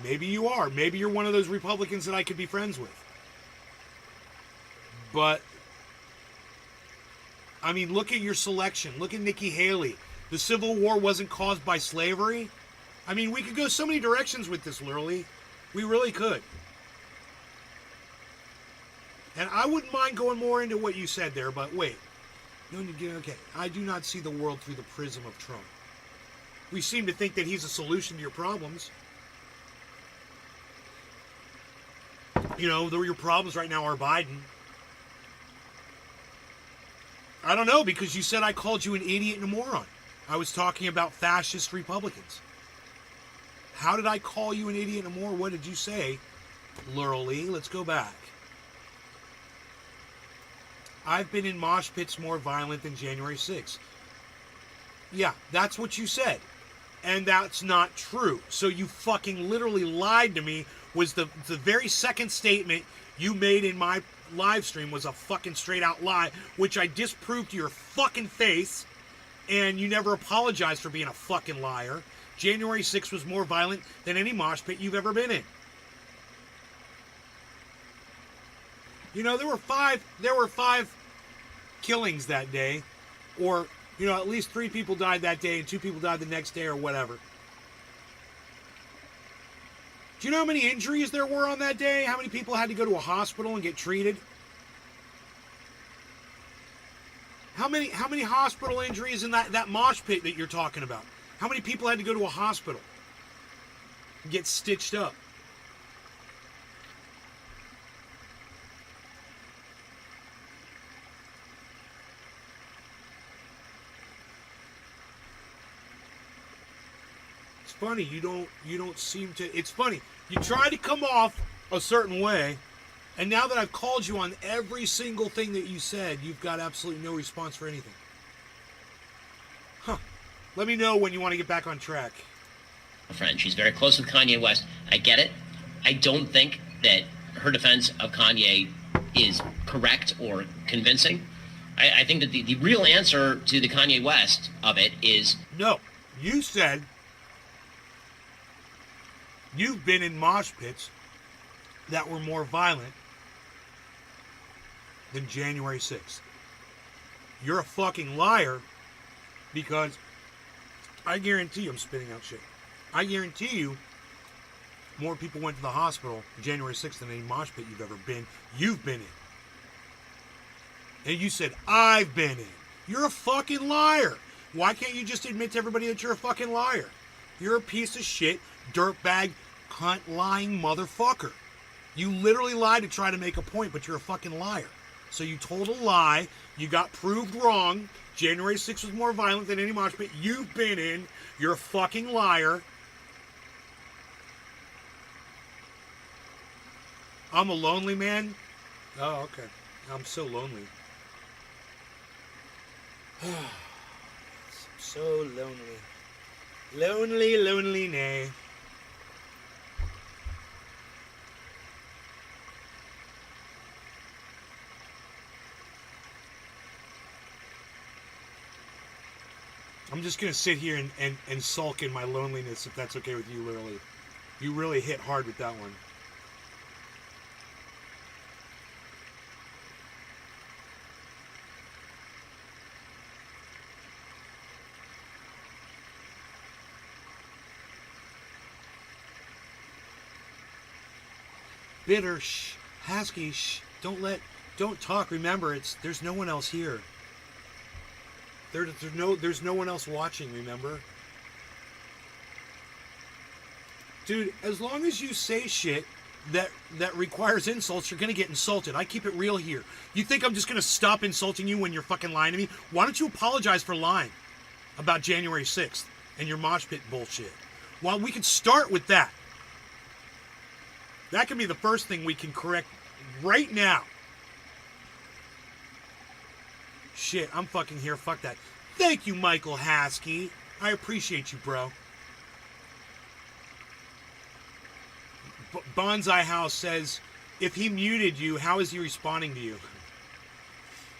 Maybe you are. Maybe you're one of those Republicans that I could be friends with. But, I mean, look at your selection. Look at Nikki Haley. The Civil War wasn't caused by slavery. I mean, we could go so many directions with this, literally. We really could. And I wouldn't mind going more into what you said there, but wait. No, okay. I do not see the world through the prism of Trump. We seem to think that he's a solution to your problems. You know, your problems right now are Biden. I don't know, because you said I called you an idiot and a moron. I was talking about fascist Republicans. How did I call you an idiot and a moron? What did you say? Literally, let's go back. I've been in mosh pits more violent than January 6th. Yeah, that's what you said. And that's not true. So you fucking literally lied to me. Was the very second statement you made in my live stream was a fucking straight out lie, which I disproved to your fucking face, and you never apologized for being a fucking liar. January 6th was more violent than any mosh pit you've ever been in. You know, there were five killings that day, or, you know, at least 3 people died that day and 2 people died the next day or whatever. Do you know how many injuries there were on that day? How many people had to go to a hospital and get treated? How many hospital injuries in that mosh pit that you're talking about? How many people had to go to a hospital and get stitched up? It's funny, you don't seem to. It's funny. You try to come off a certain way, and now that I've called you on every single thing that you said, you've got absolutely no response for anything. Huh. Let me know when you want to get back on track. A friend. She's very close with Kanye West. I get it. I don't think that her defense of Kanye is correct or convincing. I think that the real answer to the Kanye West of it is... No. You said you've been in mosh pits that were more violent than January 6th. You're a fucking liar, because I guarantee you, I'm spitting out shit. I guarantee you more people went to the hospital January 6th than any mosh pit you've been in. And you said, I've been in. You're a fucking liar. Why can't you just admit to everybody that you're a fucking liar? You're a piece of shit, dirtbag, cunt, lying motherfucker. You literally lied to try to make a point, but you're a fucking liar. So you told a lie. You got proved wrong. January 6th was more violent than any mosh pit you've been in. You're a fucking liar. I'm a lonely man? Oh, okay. I'm so lonely. So lonely. Lonely, lonely, nay. I'm just going to sit here and sulk in my loneliness, if that's okay with you, literally. You really hit hard with that one. Bitter, shh. Hasky, shh. Don't talk. Remember, there's no one else here. There's no one else watching, remember? Dude, as long as you say shit that requires insults, you're gonna get insulted. I keep it real here. You think I'm just gonna stop insulting you when you're fucking lying to me? Why don't you apologize for lying about January 6th and your mosh pit bullshit? Well, we can start with that. That can be the first thing we can correct right now. Shit, I'm fucking here. Fuck that. Thank you, Michael Haskey. I appreciate you, bro. Bonsai House says, if he muted you, how is he responding to you?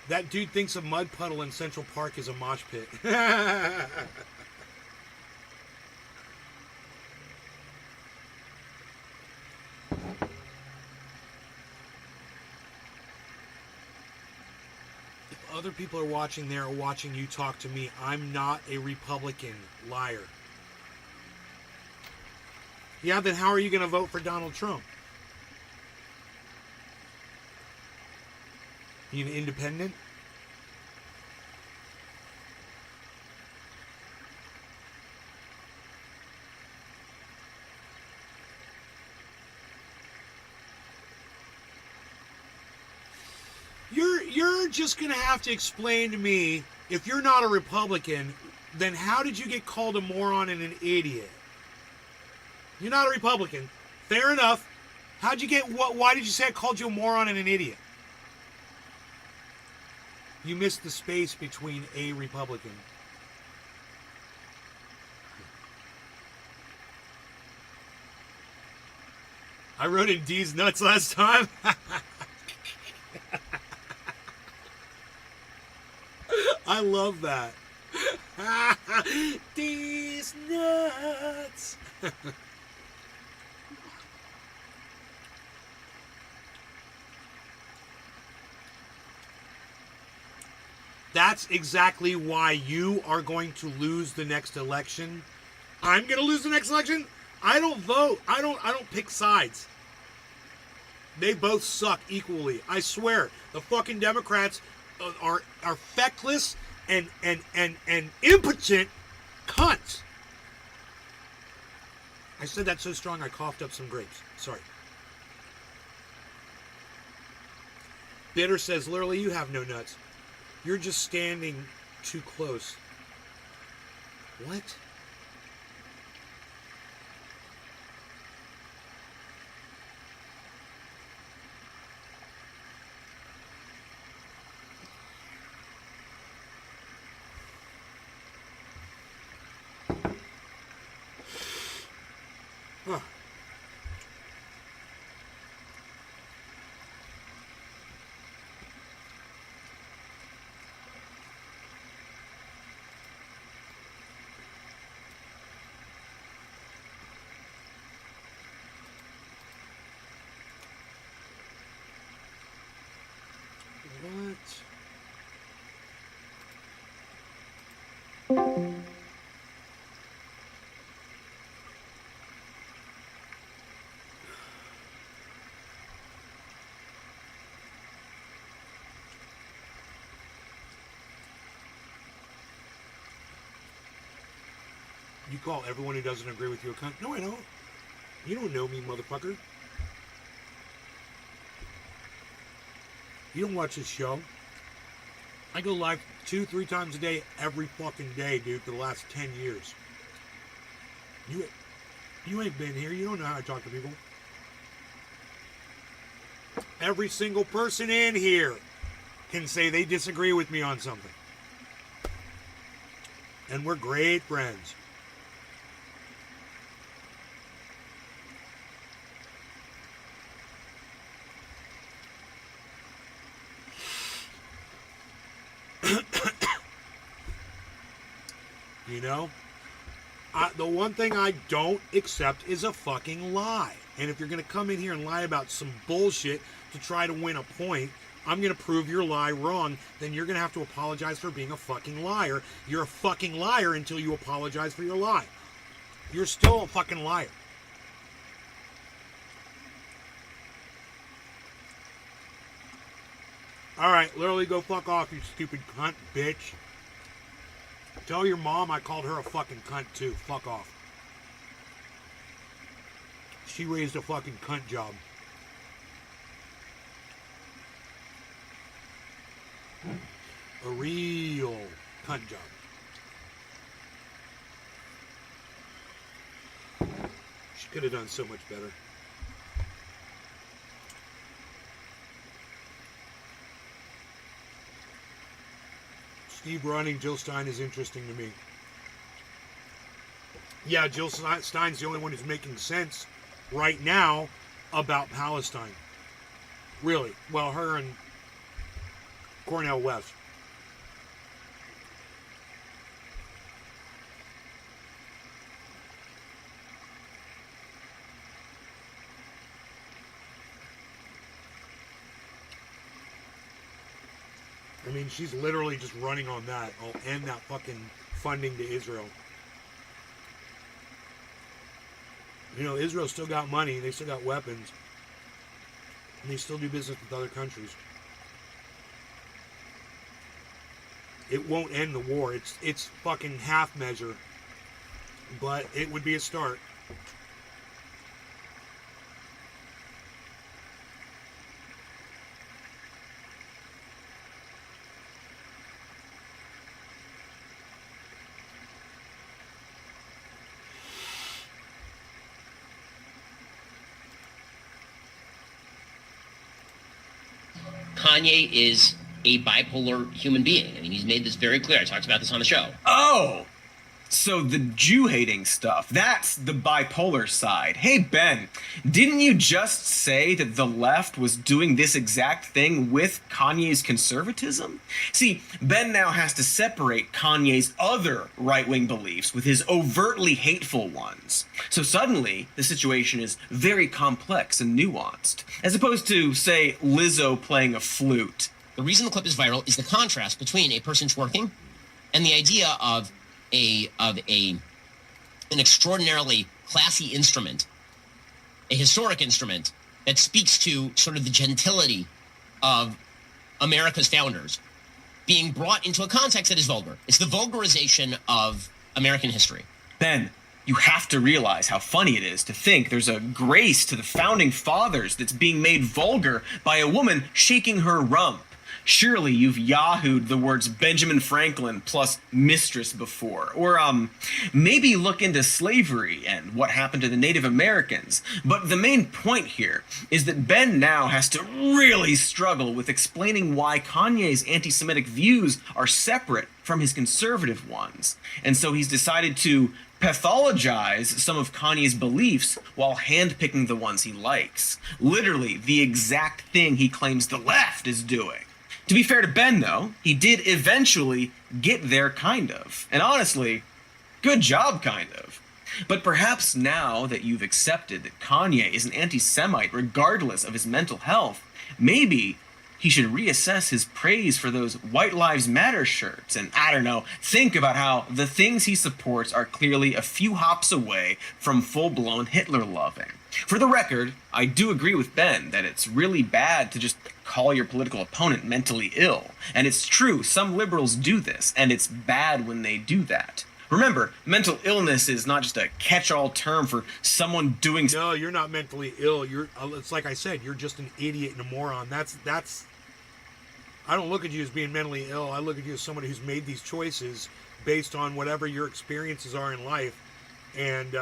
That dude thinks a mud puddle in Central Park is a mosh pit. Other people are watching there or watching you talk to me. I'm not a Republican liar. Yeah, then how are you going to vote for Donald Trump? You an independent? You're just going to have to explain to me, if you're not a Republican, then how did you get called a moron and an idiot? You're not a Republican. Fair enough. How'd you get what? Why did you say I called you a moron and an idiot? You missed the space between a Republican. I wrote in D's nuts last time. I love that. These nuts. That's exactly why you are going to lose the next election. I'm going to lose the next election. I don't vote. I don't pick sides. They both suck equally. I swear. The fucking Democrats are feckless and impotent cunts. I said that so strong I coughed up some grapes. Sorry. Bitter says, literally, you have no nuts. You're just standing too close. What? Huh. You call everyone who doesn't agree with you a cunt? No, I don't. You don't know me, motherfucker. You don't watch this show. I go live 2-3 times a day, every fucking day, dude, for the last 10 years. You ain't been here. You don't know how I talk to people. Every single person in here can say they disagree with me on something. And we're great friends. You know? The one thing I don't accept is a fucking lie. And if you're going to come in here and lie about some bullshit to try to win a point, I'm going to prove your lie wrong, then you're going to have to apologize for being a fucking liar. You're a fucking liar until you apologize for your lie. You're still a fucking liar. Alright, literally go fuck off, you stupid cunt, bitch. Tell your mom I called her a fucking cunt too. Fuck off. She raised a fucking cunt job. A real cunt job. She could have done so much better. Steve running Jill Stein is interesting to me. Yeah, Jill Stein's the only one who's making sense right now about Palestine. Really. Well, her and Cornel West. I mean, she's literally just running on that. I'll end that fucking funding to Israel. You know, Israel still got money. They still got weapons. And they still do business with other countries. It won't end the war. It's fucking half measure. But it would be a start. Conye is a bipolar human being. I mean, he's made this very clear. I talked about this on the show. Oh! So the Jew-hating stuff, that's the bipolar side. Hey, Ben, didn't you just say that the left was doing this exact thing with Kanye's conservatism? See, Ben now has to separate Kanye's other right-wing beliefs with his overtly hateful ones. So suddenly, the situation is very complex and nuanced, as opposed to, say, Lizzo playing a flute. The reason the clip is viral is the contrast between a person twerking and the idea of an extraordinarily classy instrument, a historic instrument that speaks to sort of the gentility of America's founders, being brought into a context that is vulgar. It's the vulgarization of American history. Ben, you have to realize how funny it is to think there's a grace to the founding fathers that's being made vulgar by a woman shaking her rump. Surely you've yahooed the words Benjamin Franklin plus mistress before. Or, maybe look into slavery and what happened to the Native Americans. But the main point here is that Ben now has to really struggle with explaining why Kanye's anti-Semitic views are separate from his conservative ones. And so he's decided to pathologize some of Kanye's beliefs while handpicking the ones he likes. Literally the exact thing he claims the left is doing. To be fair to Ben, though, he did eventually get there, kind of. And honestly, good job, kind of. But perhaps now that you've accepted that Kanye is an anti-Semite regardless of his mental health, maybe he should reassess his praise for those White Lives Matter shirts and, I don't know, think about how the things he supports are clearly a few hops away from full-blown Hitler-loving. For the record, I do agree with Ben that it's really bad to just call your political opponent mentally ill. And it's true, some liberals do this, and it's bad when they do that. Remember, mental illness is not just a catch-all term for someone doing... No, you're not mentally ill. It's like I said, you're just an idiot and a moron. That's... I don't look at you as being mentally ill. I look at you as somebody who's made these choices based on whatever your experiences are in life. And,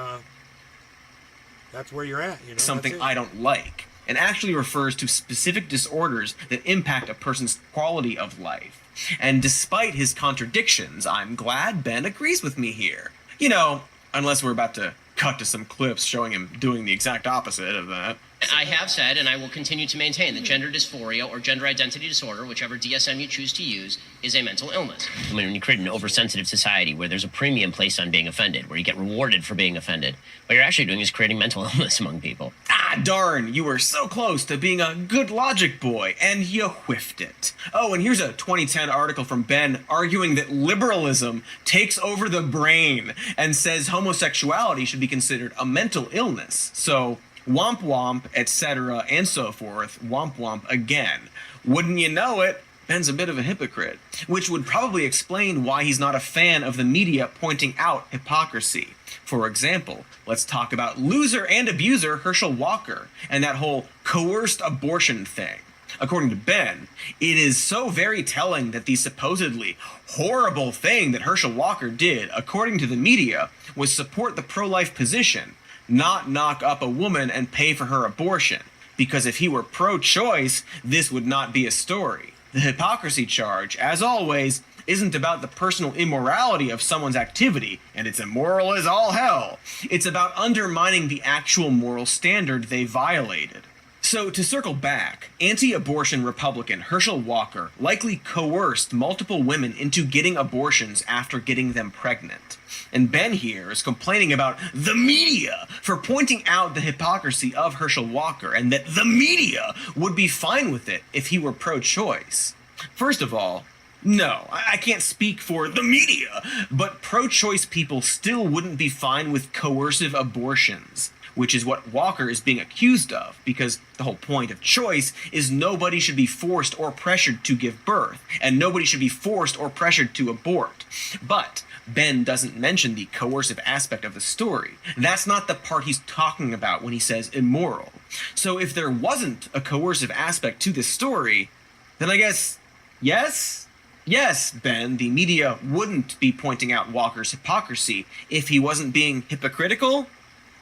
that's where you're at, you know. Something I don't like, and actually refers to specific disorders that impact a person's quality of life. And despite his contradictions, I'm glad Ben agrees with me here. You know, unless we're about to cut to some clips showing him doing the exact opposite of that. I have said, and I will continue to maintain, that gender dysphoria or gender identity disorder, whichever DSM you choose to use, is a mental illness. I mean, when you create an oversensitive society where there's a premium placed on being offended, where you get rewarded for being offended, what you're actually doing is creating mental illness among people. Ah, darn, you were so close to being a good logic boy, and you whiffed it. Oh, and here's a 2010 article from Ben arguing that liberalism takes over the brain and says homosexuality should be considered a mental illness. So... womp womp, etc., and so forth, womp womp again. Wouldn't you know it, Ben's a bit of a hypocrite, which would probably explain why he's not a fan of the media pointing out hypocrisy. For example, let's talk about loser and abuser Herschel Walker and that whole coerced abortion thing. According to Ben, it is so very telling that the supposedly horrible thing that Herschel Walker did, according to the media, was support the pro-life position, not knock up a woman and pay for her abortion. Because if he were pro-choice, this would not be a story. The hypocrisy charge, as always, isn't about the personal immorality of someone's activity, and it's immoral as all hell. It's about undermining the actual moral standard they violated. So, to circle back, anti-abortion Republican Herschel Walker likely coerced multiple women into getting abortions after getting them pregnant. And Ben here is complaining about the media for pointing out the hypocrisy of Herschel Walker and that the media would be fine with it if he were pro-choice. First of all, no, I can't speak for the media, but pro-choice people still wouldn't be fine with coercive abortions, which is what Walker is being accused of, because the whole point of choice is nobody should be forced or pressured to give birth, and nobody should be forced or pressured to abort. But Ben doesn't mention the coercive aspect of the story. That's not the part he's talking about when he says immoral. So if there wasn't a coercive aspect to this story, then I guess, yes, Ben, the media wouldn't be pointing out Walker's hypocrisy if he wasn't being hypocritical?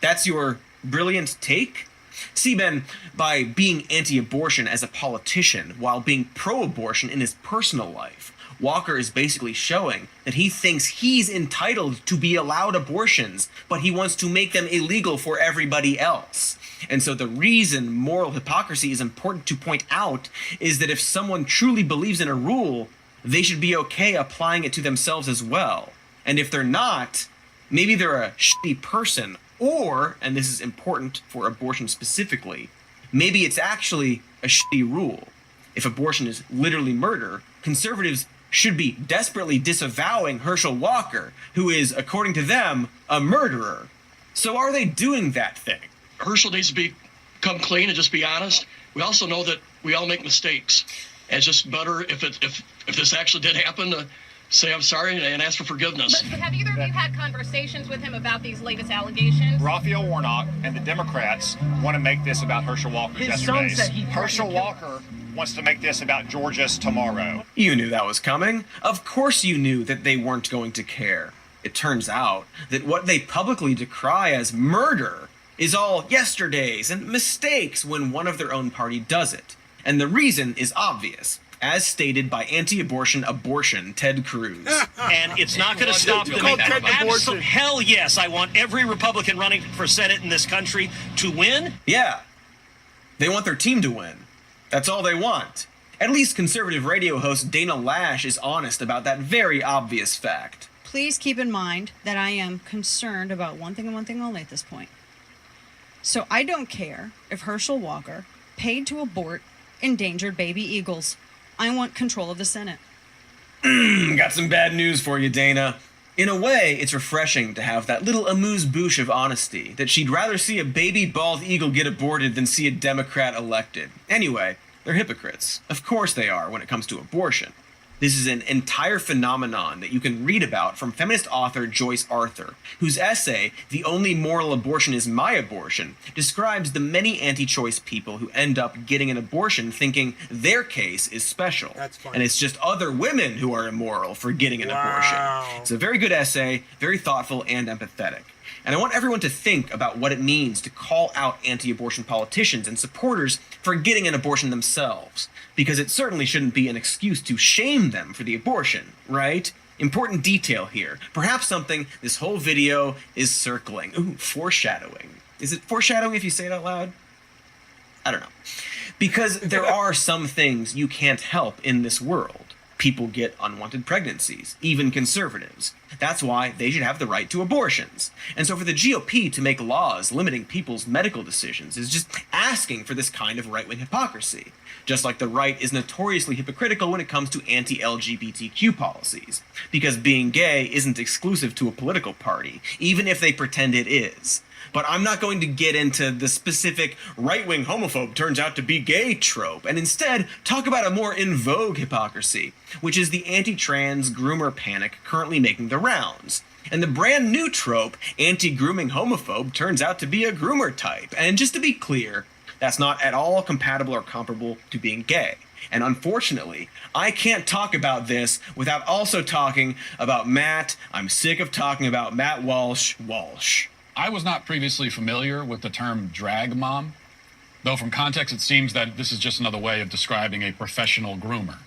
That's your brilliant take? See, Ben, by being anti-abortion as a politician while being pro-abortion in his personal life, Walker is basically showing that he thinks he's entitled to be allowed abortions, but he wants to make them illegal for everybody else. And so the reason moral hypocrisy is important to point out is that if someone truly believes in a rule, they should be okay applying it to themselves as well. And if they're not, maybe they're a shitty person. Or, and this is important for abortion specifically, maybe it's actually a shitty rule. If abortion is literally murder, conservatives should be desperately disavowing Herschel Walker, who is, according to them, a murderer. So are they doing that thing? Herschel needs to come clean and just be honest. We also know that we all make mistakes. And it's just better if this actually did happen to say I'm sorry and ask for forgiveness. But have either of you had conversations with him about these latest allegations? Raphael Warnock and the Democrats want to make this about Herschel Walker's yesterdays. Herschel Walker wants to make this about Georgia's tomorrow. You knew that was coming. Of course you knew that they weren't going to care. It turns out that what they publicly decry as murder is all yesterdays and mistakes when one of their own party does it. And the reason is obvious, as stated by anti-abortion Ted Cruz. And it's not going to stop them. Hell yes, I want every Republican running for Senate in this country to win. Yeah, they want their team to win. That's all they want. At least conservative radio host Dana Lash is honest about that very obvious fact. Please keep in mind that I am concerned about one thing and one thing only at this point. So I don't care if Herschel Walker paid to abort endangered baby eagles. I want control of the Senate. Got some bad news for you, Dana. In a way, it's refreshing to have that little amuse-bouche of honesty, that she'd rather see a baby bald eagle get aborted than see a Democrat elected. Anyway, they're hypocrites. Of course they are when it comes to abortion. This is an entire phenomenon that you can read about from feminist author Joyce Arthur, whose essay, The Only Moral Abortion is My Abortion, describes the many anti-choice people who end up getting an abortion thinking their case is special. That's funny. And it's just other women who are immoral for getting an abortion. It's a very good essay, very thoughtful and empathetic. And I want everyone to think about what it means to call out anti-abortion politicians and supporters for getting an abortion themselves, because it certainly shouldn't be an excuse to shame them for the abortion, right? Important detail here. Perhaps something this whole video is circling. Ooh, foreshadowing. Is it foreshadowing if you say it out loud? I don't know. Because there are some things you can't help in this world. People get unwanted pregnancies, even conservatives. That's why they should have the right to abortions. And so for the GOP to make laws limiting people's medical decisions is just asking for this kind of right-wing hypocrisy. Just like the right is notoriously hypocritical when it comes to anti-LGBTQ policies. Because being gay isn't exclusive to a political party, even if they pretend it is. But I'm not going to get into the specific right-wing homophobe turns out to be gay trope, and instead talk about a more in vogue hypocrisy, which is the anti-trans groomer panic currently making the rounds. And the brand new trope, anti-grooming homophobe, turns out to be a groomer type. And just to be clear, that's not at all compatible or comparable to being gay. And unfortunately, I can't talk about this without also talking about Matt. I'm sick of talking about Matt Walsh. I was not previously familiar with the term drag mom, though from context it seems that this is just another way of describing a professional groomer.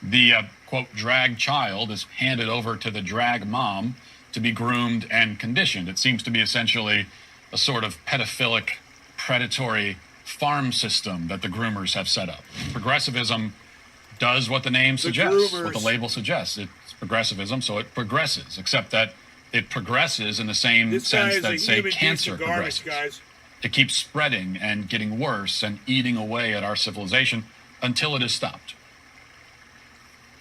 The, quote, drag child is handed over to the drag mom to be groomed and conditioned. It seems to be essentially a sort of pedophilic, predatory farm system that the groomers have set up. Progressivism does what the name suggests, what the label suggests. It's progressivism, so it progresses, except that it progresses in the same sense that, say, cancer progresses. It keeps spreading and getting worse and eating away at our civilization until it is stopped,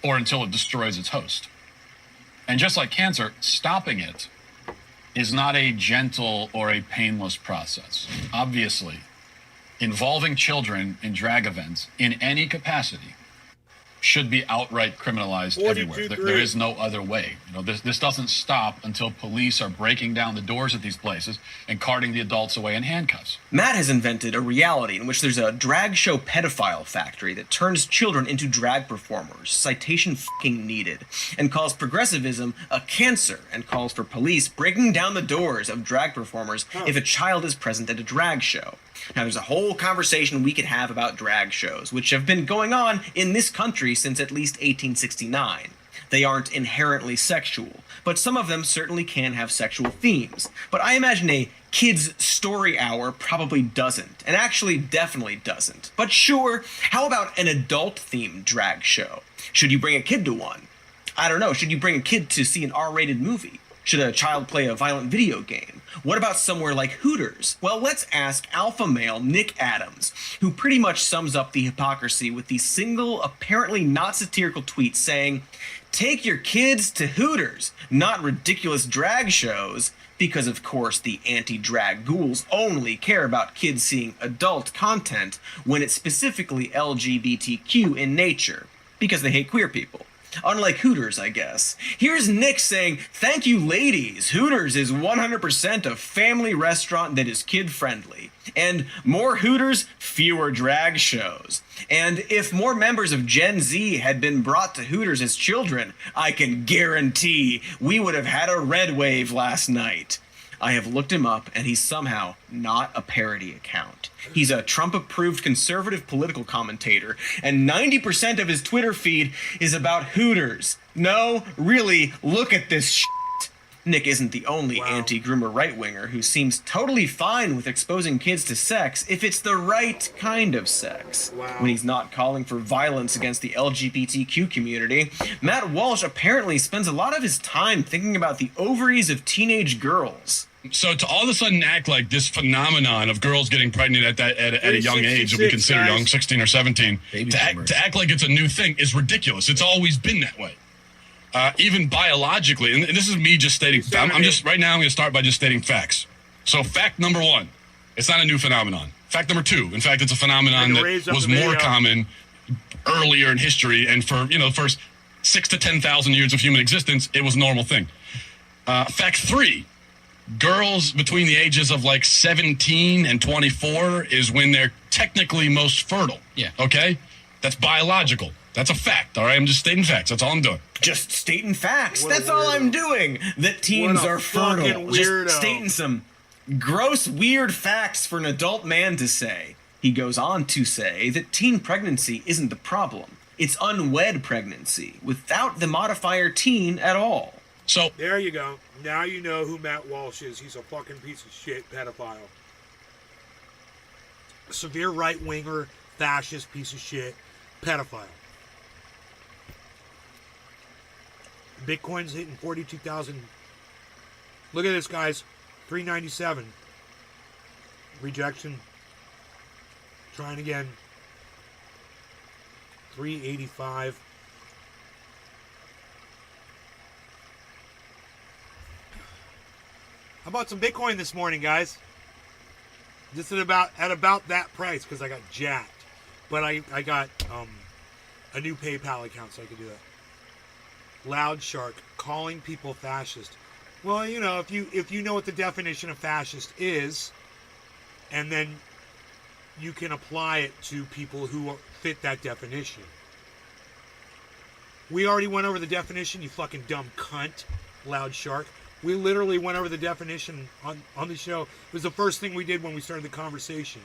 or until it destroys its host. And just like cancer, stopping it is not a gentle or a painless process. Obviously, involving children in drag events in any capacity should be outright criminalized everywhere. There is no other way. This doesn't stop until police are breaking down the doors at these places and carting the adults away in handcuffs. Matt has invented a reality in which there's a drag show pedophile factory that turns children into drag performers, citation fucking needed, and calls progressivism a cancer, and calls for police breaking down the doors of drag performers if a child is present at a drag show. Now, there's a whole conversation we could have about drag shows, which have been going on in this country since at least 1869. They aren't inherently sexual, but some of them certainly can have sexual themes. But I imagine a kids' story hour probably doesn't, and actually definitely doesn't. But sure, how about an adult-themed drag show? Should you bring a kid to one? I don't know, should you bring a kid to see an R-rated movie? Should a child play a violent video game? What about somewhere like Hooters? Well, let's ask alpha male Nick Adams, who pretty much sums up the hypocrisy with the single, apparently not satirical tweet saying, "Take your kids to Hooters, not ridiculous drag shows," because of course the anti-drag ghouls only care about kids seeing adult content when it's specifically LGBTQ in nature, because they hate queer people. Unlike Hooters, I guess. Here's Nick saying, "Thank you, ladies. Hooters is 100% a family restaurant that is kid-friendly. And more Hooters, fewer drag shows. And if more members of Gen Z had been brought to Hooters as children, I can guarantee we would have had a red wave last night." I have looked him up, and he's somehow not a parody account. He's a Trump-approved conservative political commentator, and 90% of his Twitter feed is about Hooters. No, really, look at this shit. Nick isn't the only anti-groomer right-winger who seems totally fine with exposing kids to sex if it's the right kind of sex. When he's not calling for violence against the LGBTQ community, Matt Walsh apparently spends a lot of his time thinking about the ovaries of teenage girls. So to all of a sudden act like this phenomenon of girls getting pregnant at a young age that we consider young, 16 or 17, to act like it's a new thing is ridiculous. It's always been that way. Even biologically, and this is me just stating, I'm going to start by just stating facts. So fact number one, it's not a new phenomenon. Fact number two, in fact, it's a phenomenon that was more common earlier in history, and for, the first 6,000 to 10,000 years of human existence, it was a normal thing. Fact three, girls between the ages of like 17 and 24 is when they're technically most fertile. Yeah. Okay? That's biological. That's a fact, all right? I'm just stating facts. That's all I'm doing. Just stating facts. That's all I'm doing. That teens are fertile. Just stating some gross, weird facts for an adult man to say. He goes on to say that teen pregnancy isn't the problem. It's unwed pregnancy, without the modifier teen at all. So there you go. Now you know who Matt Walsh is. He's a fucking piece of shit pedophile. Severe right-winger, fascist piece of shit pedophile. Bitcoin's hitting 42,000. Look at this, guys. 397. Rejection. Trying again. 385. I bought some Bitcoin this morning, guys. Just at about that price because I got jacked. But I got a new PayPal account so I could do that. Loud Shark, calling people fascist. Well, you know, if you know what the definition of fascist is, and then you can apply it to people who fit that definition. We already went over the definition, you fucking dumb cunt, Loud Shark. We literally went over the definition on the show. It was the first thing we did when we started the conversation.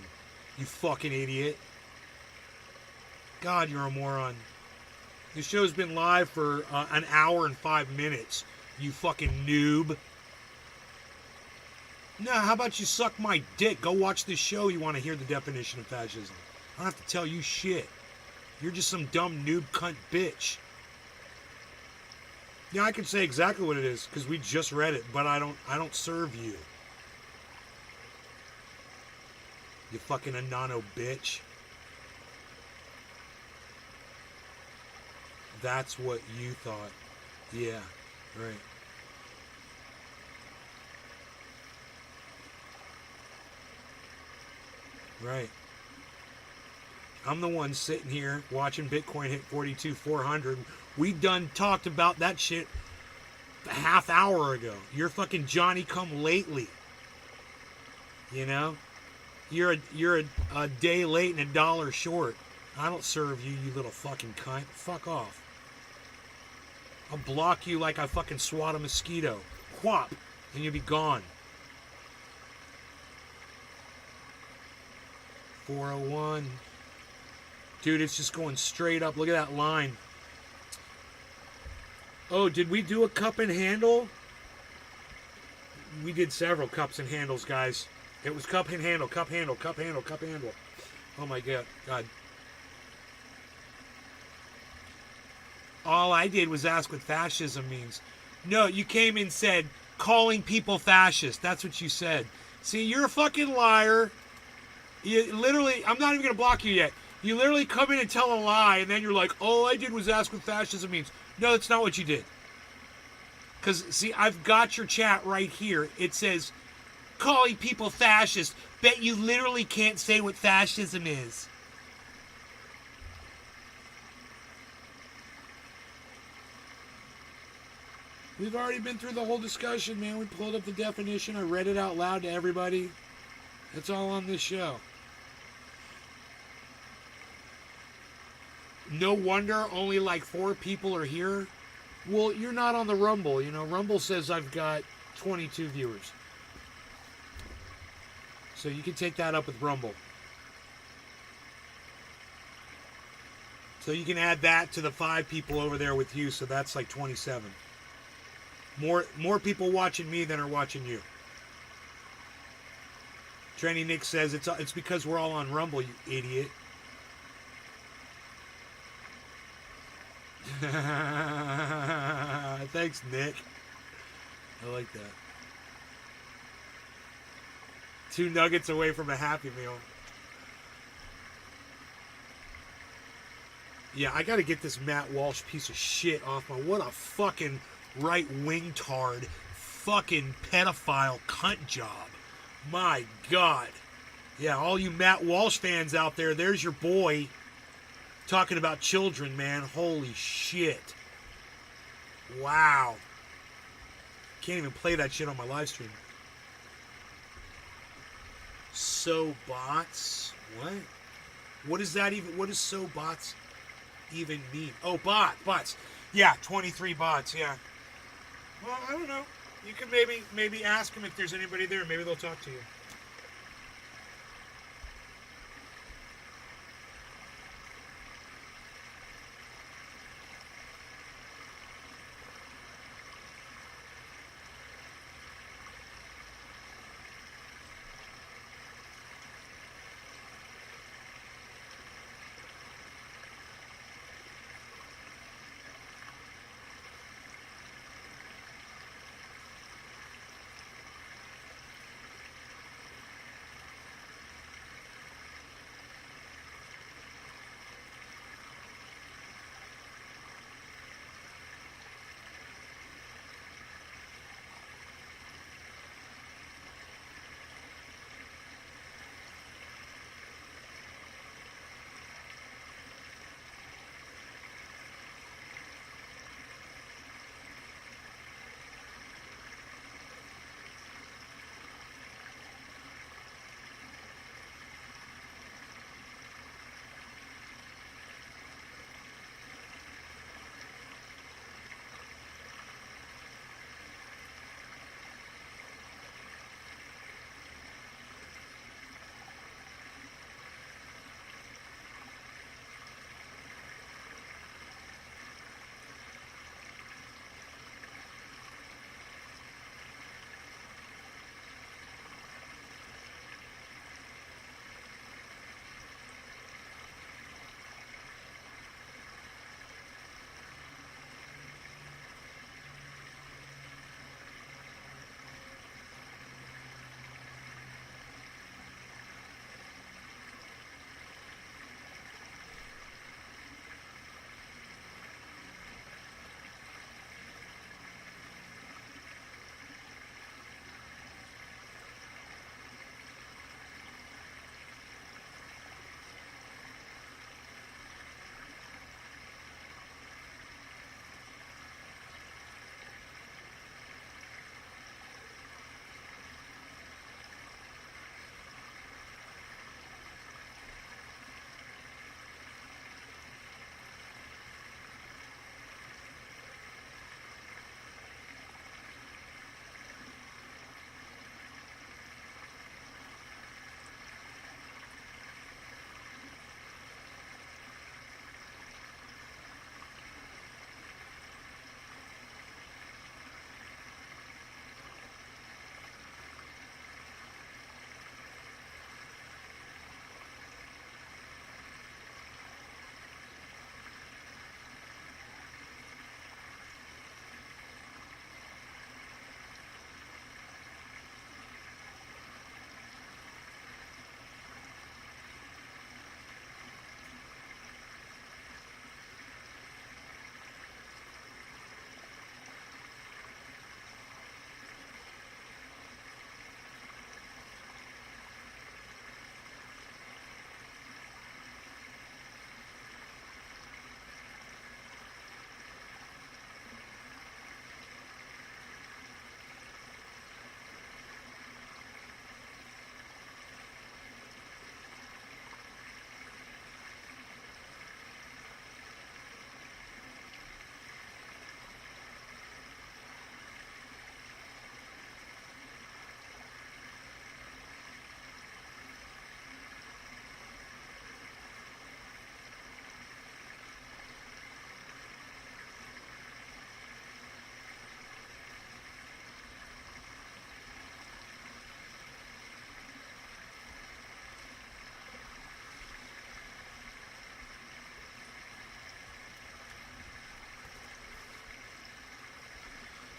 You fucking idiot. God, you're a moron. The show's been live for an hour and 5 minutes. You fucking noob. No, how about you suck my dick? Go watch this show. You want to hear the definition of fascism. I don't have to tell you shit. You're just some dumb noob cunt bitch. Yeah, I can say exactly what it is because we just read it, but I don't serve you. You fucking Anano bitch. That's what you thought. Yeah, right. Right. I'm the one sitting here watching Bitcoin hit 42,400. We done talked about that shit a half hour ago. You're fucking Johnny come lately. You know? You're a day late and a dollar short. I don't serve you, you little fucking cunt. Fuck off. I'll block you like I fucking swat a mosquito. Whop. And you'll be gone. 401. Dude, it's just going straight up. Look at that line. Oh, did we do a cup and handle? We did several cups and handles, guys. It was cup and handle, cup handle, cup handle, cup handle. Oh my God. All I did was ask what fascism means. No, you came and said, calling people fascist. That's what you said. See, you're a fucking liar. You literally, I'm not even going to block you yet. You literally come in and tell a lie, and then you're like, all I did was ask what fascism means. No, that's not what you did. Because, see, I've got your chat right here. It says, calling people fascist. Bet you literally can't say what fascism is. We've already been through the whole discussion, man. We pulled up the definition. I read it out loud to everybody. It's all on this show. No wonder only like 4 people are here. Well, you're not on the Rumble. You know, Rumble says I've got 22 viewers. So you can take that up with Rumble. So you can add that to the 5 people over there with you. So that's like 27. More people watching me than are watching you. Trendy Nick says it's because we're all on Rumble, you idiot. Thanks, Nick. I like that. 2 nuggets away from a Happy Meal. Yeah, I gotta get this Matt Walsh piece of shit off my... What a fucking right-wing tard. Fucking pedophile cunt job. My God. Yeah, all you Matt Walsh fans out there, there's your boy talking about children, man. Holy shit. Wow. Can't even play that shit on my live stream. So bots? What? What is that even? What does so bots even mean? Oh, bots. Yeah, 23 bots, yeah. Well, I don't know. You can maybe ask them if there's anybody there. Maybe they'll talk to you.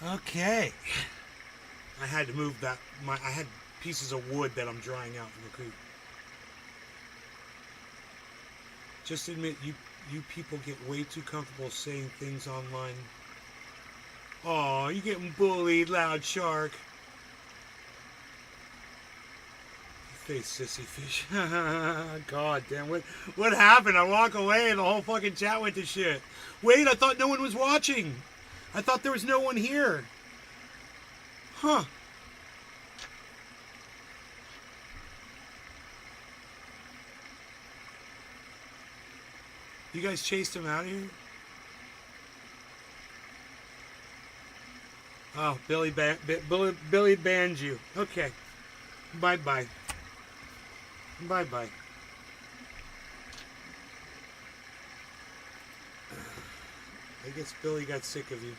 Okay. I had to move that. I had pieces of wood that I'm drying out from the creek. Just admit you people get way too comfortable saying things online. Oh, you're getting bullied, Loud Shark. Face sissy fish. God damn, what happened? I walk away and the whole fucking chat went to shit. Wait, I thought no one was watching. I thought there was no one here. Huh. You guys chased him out of here? Oh, Billy banned you. Okay. Bye-bye. Bye-bye. I guess Billy got sick of you.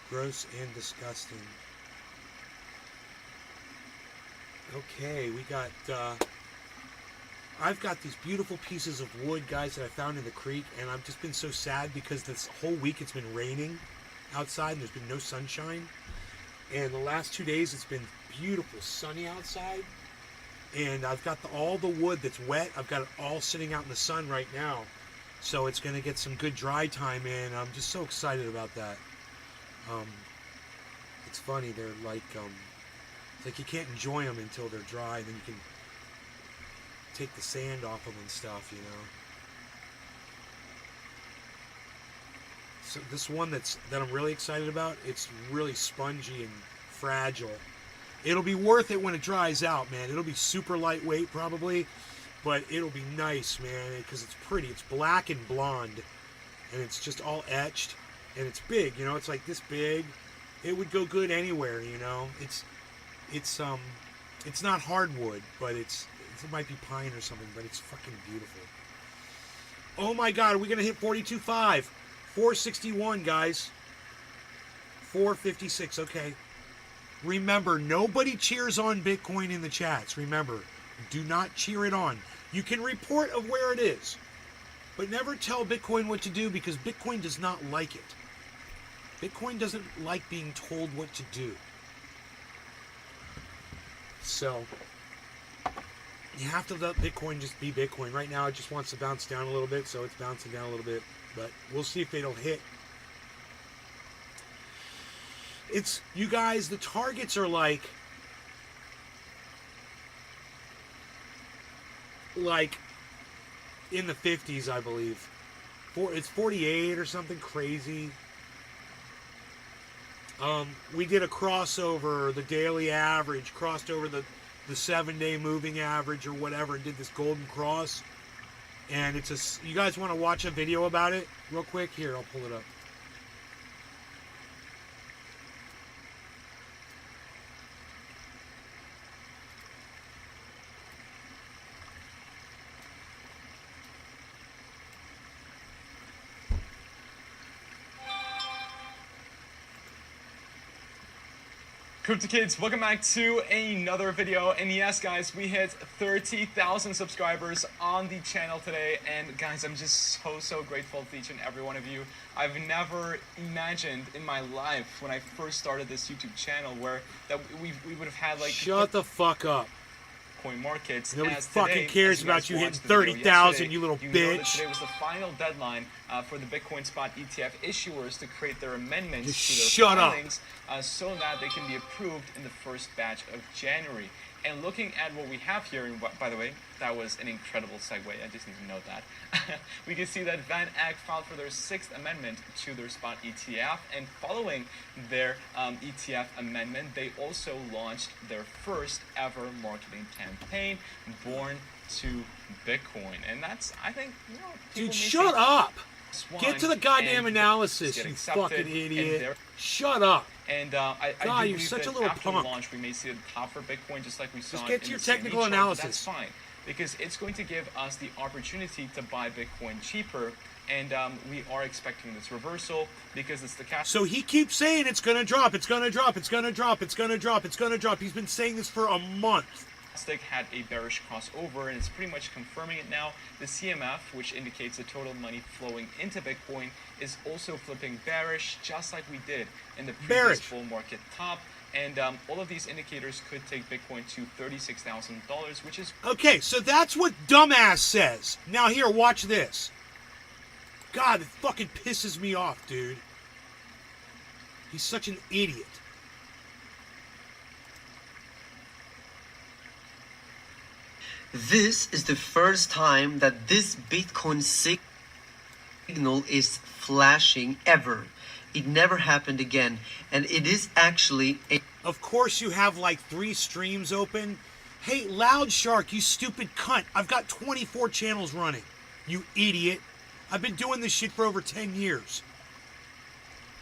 Gross and disgusting. Okay, we got, I've got these beautiful pieces of wood, guys, that I found in the creek, and I've just been so sad because this whole week it's been raining outside and there's been no sunshine. And the last 2 days it's been beautiful, sunny outside. And I've got all the wood that's wet, I've got it all sitting out in the sun right now. So it's going to get some good dry time in. I'm just so excited about that. It's funny, they're like, it's like you can't enjoy them until they're dry, and then you can take the sand off them and stuff, you know. So this one that I'm really excited about, it's really spongy and fragile. It'll be worth it when it dries out, man. It'll be super lightweight probably, but it'll be nice, man, because it's pretty. It's black and blonde, and it's just all etched. And it's big, you know, it's like this big. It would go good anywhere, you know. It's not hardwood, but it might be pine or something, but it's fucking beautiful. Oh my God, are we gonna hit 42.5? 461, guys. 456, okay. Remember, nobody cheers on Bitcoin in the chats. Remember, do not cheer it on. You can report of where it is, but never tell Bitcoin what to do, because Bitcoin does not like it. Bitcoin doesn't like being told what to do. So, you have to let Bitcoin just be Bitcoin. Right now, it just wants to bounce down a little bit, so it's bouncing down a little bit. But we'll see if it'll hit. It's, you guys, the targets are like in the 50s, I believe. It's 48 or something crazy. We did a crossover, the daily average, crossed over the 7-day moving average or whatever, and did this golden cross. And it's you guys want to watch a video about it real quick? Here, I'll pull it up. Crypto Kids, welcome back to another video. And yes, guys, we hit 30,000 subscribers on the channel today. And guys, I'm just so grateful to each and every one of you. I've never imagined in my life when I first started this YouTube channel that we would have had like... Shut the fuck up. Coin markets. Nobody fucking cares about you hitting 30,000, you little bitch. Today was the final deadline for the Bitcoin spot ETF issuers to create their amendments Just to their shut up. filings so that they can be approved in the first batch of January. And looking at what we have here, and by the way, that was an incredible segue, I just need to note that. We can see that Van Eck filed for their 6th amendment to their spot ETF, and following their ETF amendment, they also launched their first ever marketing campaign, Born to Bitcoin. And that's, I think, you know, dude, shut up! Get to the goddamn analysis, you fucking idiot. Shut up. And I God, do you're believe such that a little after punk. launch, we may see the top for Bitcoin just like we saw. Just get to in your the technical CME chart, but analysis. That's fine, because it's going to give us the opportunity to buy Bitcoin cheaper, and we are expecting this reversal because it's the cash. So he keeps saying it's going to drop, it's going to drop, it's going to drop, it's going to drop, it's going to drop. He's been saying this for a month. Stochastic had a bearish crossover, and it's pretty much confirming it now. The CMF, which indicates the total money flowing into Bitcoin, is also flipping bearish, just like we did in the previous bull market top. And all of these indicators could take Bitcoin to $36,000, which is... Okay, so that's what dumbass says. Now here, watch this. God, it fucking pisses me off, dude. He's such an idiot. This is the first time that this Bitcoin signal is flashing ever. It never happened again. And it is actually a... Of course you have like 3 streams open. Hey, Loud Shark, you stupid cunt. I've got 24 channels running. You idiot. I've been doing this shit for over 10 years.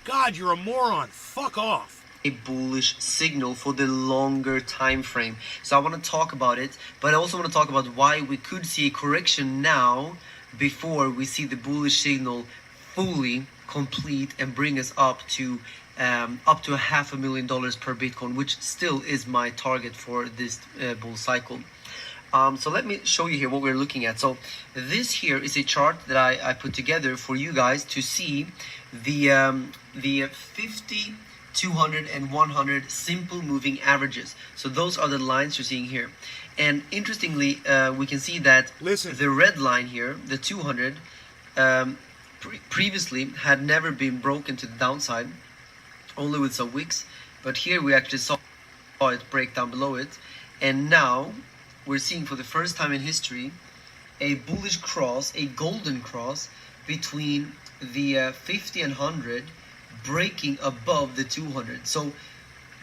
God, you're a moron. Fuck off. A bullish signal for the longer time frame. So I want to talk about it, but I also want to talk about why we could see a correction now before we see the bullish signal fully complete and bring us up to $500,000 per Bitcoin, which still is my target for this bull cycle. So let me show you here what we're looking at. So this here is a chart that I put together for you guys to see the 50, 200 and 100 simple moving averages. So those are the lines you're seeing here. And interestingly, we can see that the red line here, the 200, previously had never been broken to the downside, only with some wicks. But here we actually saw it break down below it. And now we're seeing for the first time in history a bullish cross, a golden cross between the 50 and 100 breaking above the 200. So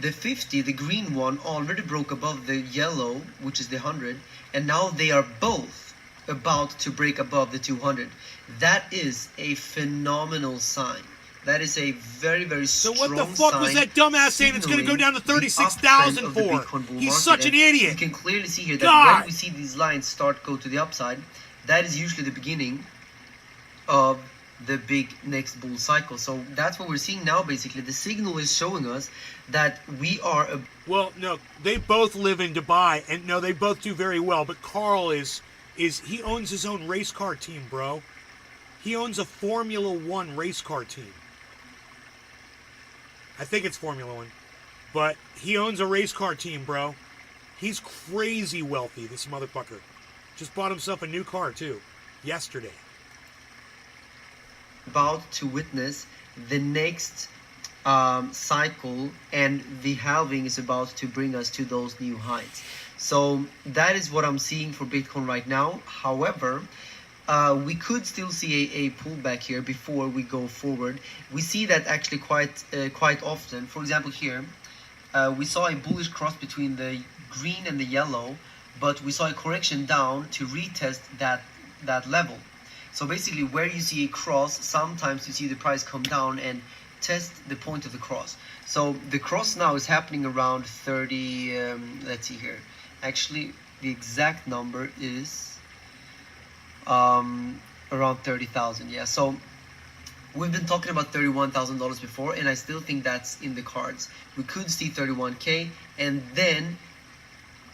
the 50, the green one, already broke above the yellow, which is the 100, and now they are both about to break above the 200. That is a phenomenal sign. That is a very, very strong sign. So what the fuck was that dumbass saying it's going to go down to 36,000 for? He's such an idiot. You can clearly see here that when we see these lines start go to the upside, that is usually the beginning of the big next bull cycle. So that's what we're seeing now. Basically, the signal is showing us that we are well, no, they both live in Dubai, and no, they both do very well, but Carl is he owns his own race car team, bro. He owns a Formula 1 race car team. I think it's Formula 1, but he owns a race car team, bro. He's crazy wealthy, this motherfucker. Just bought himself a new car too yesterday. About to witness the next cycle, and the halving is about to bring us to those new heights. So that is what I'm seeing for Bitcoin right now. However, we could still see a pullback here before we go forward. We see that actually quite often. For example, here we saw a bullish cross between the green and the yellow, but we saw a correction down to retest that level. So basically, where you see a cross, sometimes you see the price come down and test the point of the cross. So the cross now is happening around 30, let's see here. Actually, the exact number is around 30,000. Yeah, so we've been talking about $31,000 before, and I still think that's in the cards. We could see 31K, and then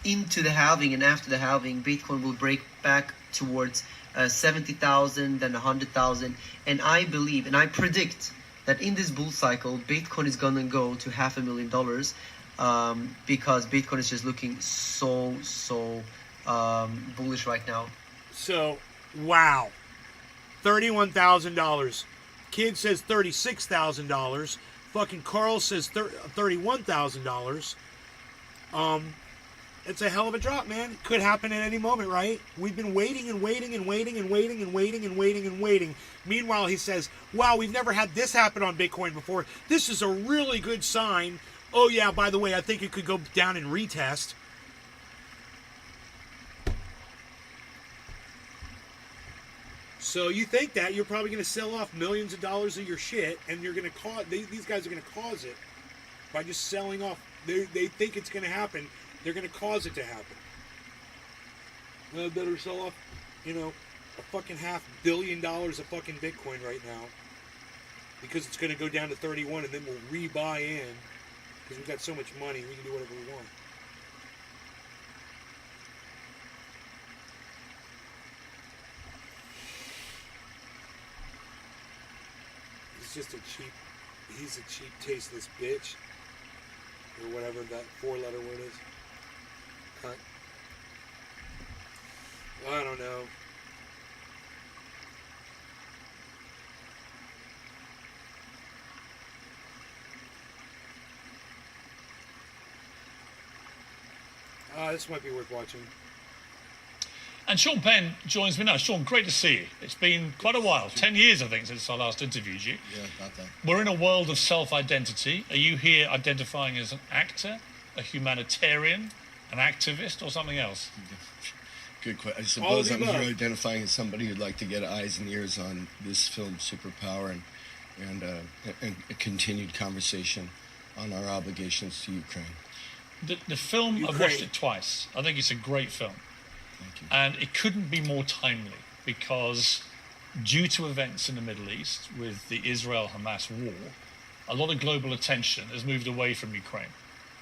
into the halving, and after the halving, Bitcoin will break back towards 70,000, then 100,000, and I believe and I predict that in this bull cycle, Bitcoin is gonna go to $500,000 because Bitcoin is just looking so bullish right now. So, wow, $31,000. Kid says $36,000. Fucking Carl says $31,000. It's a hell of a drop, man. It could happen at any moment, right? We've been waiting and waiting and waiting and waiting and waiting and waiting and waiting. Meanwhile, he says, wow, we've never had this happen on Bitcoin before. This is a really good sign. Oh, yeah, by the way, I think it could go down and retest. So you think that you're probably going to sell off millions of dollars of your shit, and you're going to cause these guys are going to cause it by just selling off. They think it's going to happen. They're going to cause it to happen. Well, better sell off, a fucking $500 million of fucking Bitcoin right now, because it's going to go down to 31, and then we'll rebuy in because we've got so much money. We can do whatever we want. He's a cheap, tasteless bitch. Or whatever that 4-letter word is. Cunt. I don't know. This might be worth watching. And Sean Penn joins me now. Sean, great to see you. It's been quite a while, 10 years, I think, since I last interviewed you. Yeah, about that. We're in a world of self-identity. Are you here identifying as an actor, a humanitarian, an activist, or something else? Good question. I suppose I'm here identifying as somebody who'd like to get eyes and ears on this film, Superpower, and a continued conversation on our obligations to Ukraine. The film, I've watched it twice. I think it's a great film. Thank you. And it couldn't be more timely because due to events in the Middle East with the Israel-Hamas war, a lot of global attention has moved away from Ukraine.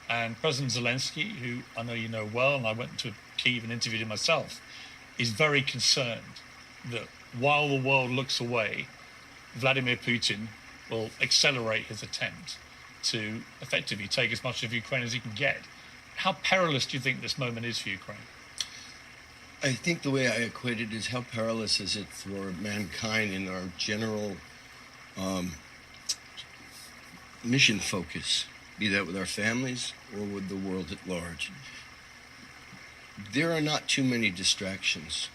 And President Zelensky, who I know you know well, and I went to Kyiv and interviewed him myself, is very concerned that while the world looks away, Vladimir Putin will accelerate his attempt to effectively take as much of Ukraine as he can get. How perilous do you think this moment is for Ukraine? I think the way I equate it is how perilous is it for mankind in our general mission focus, be that with our families or with the world at large. There are not too many distractions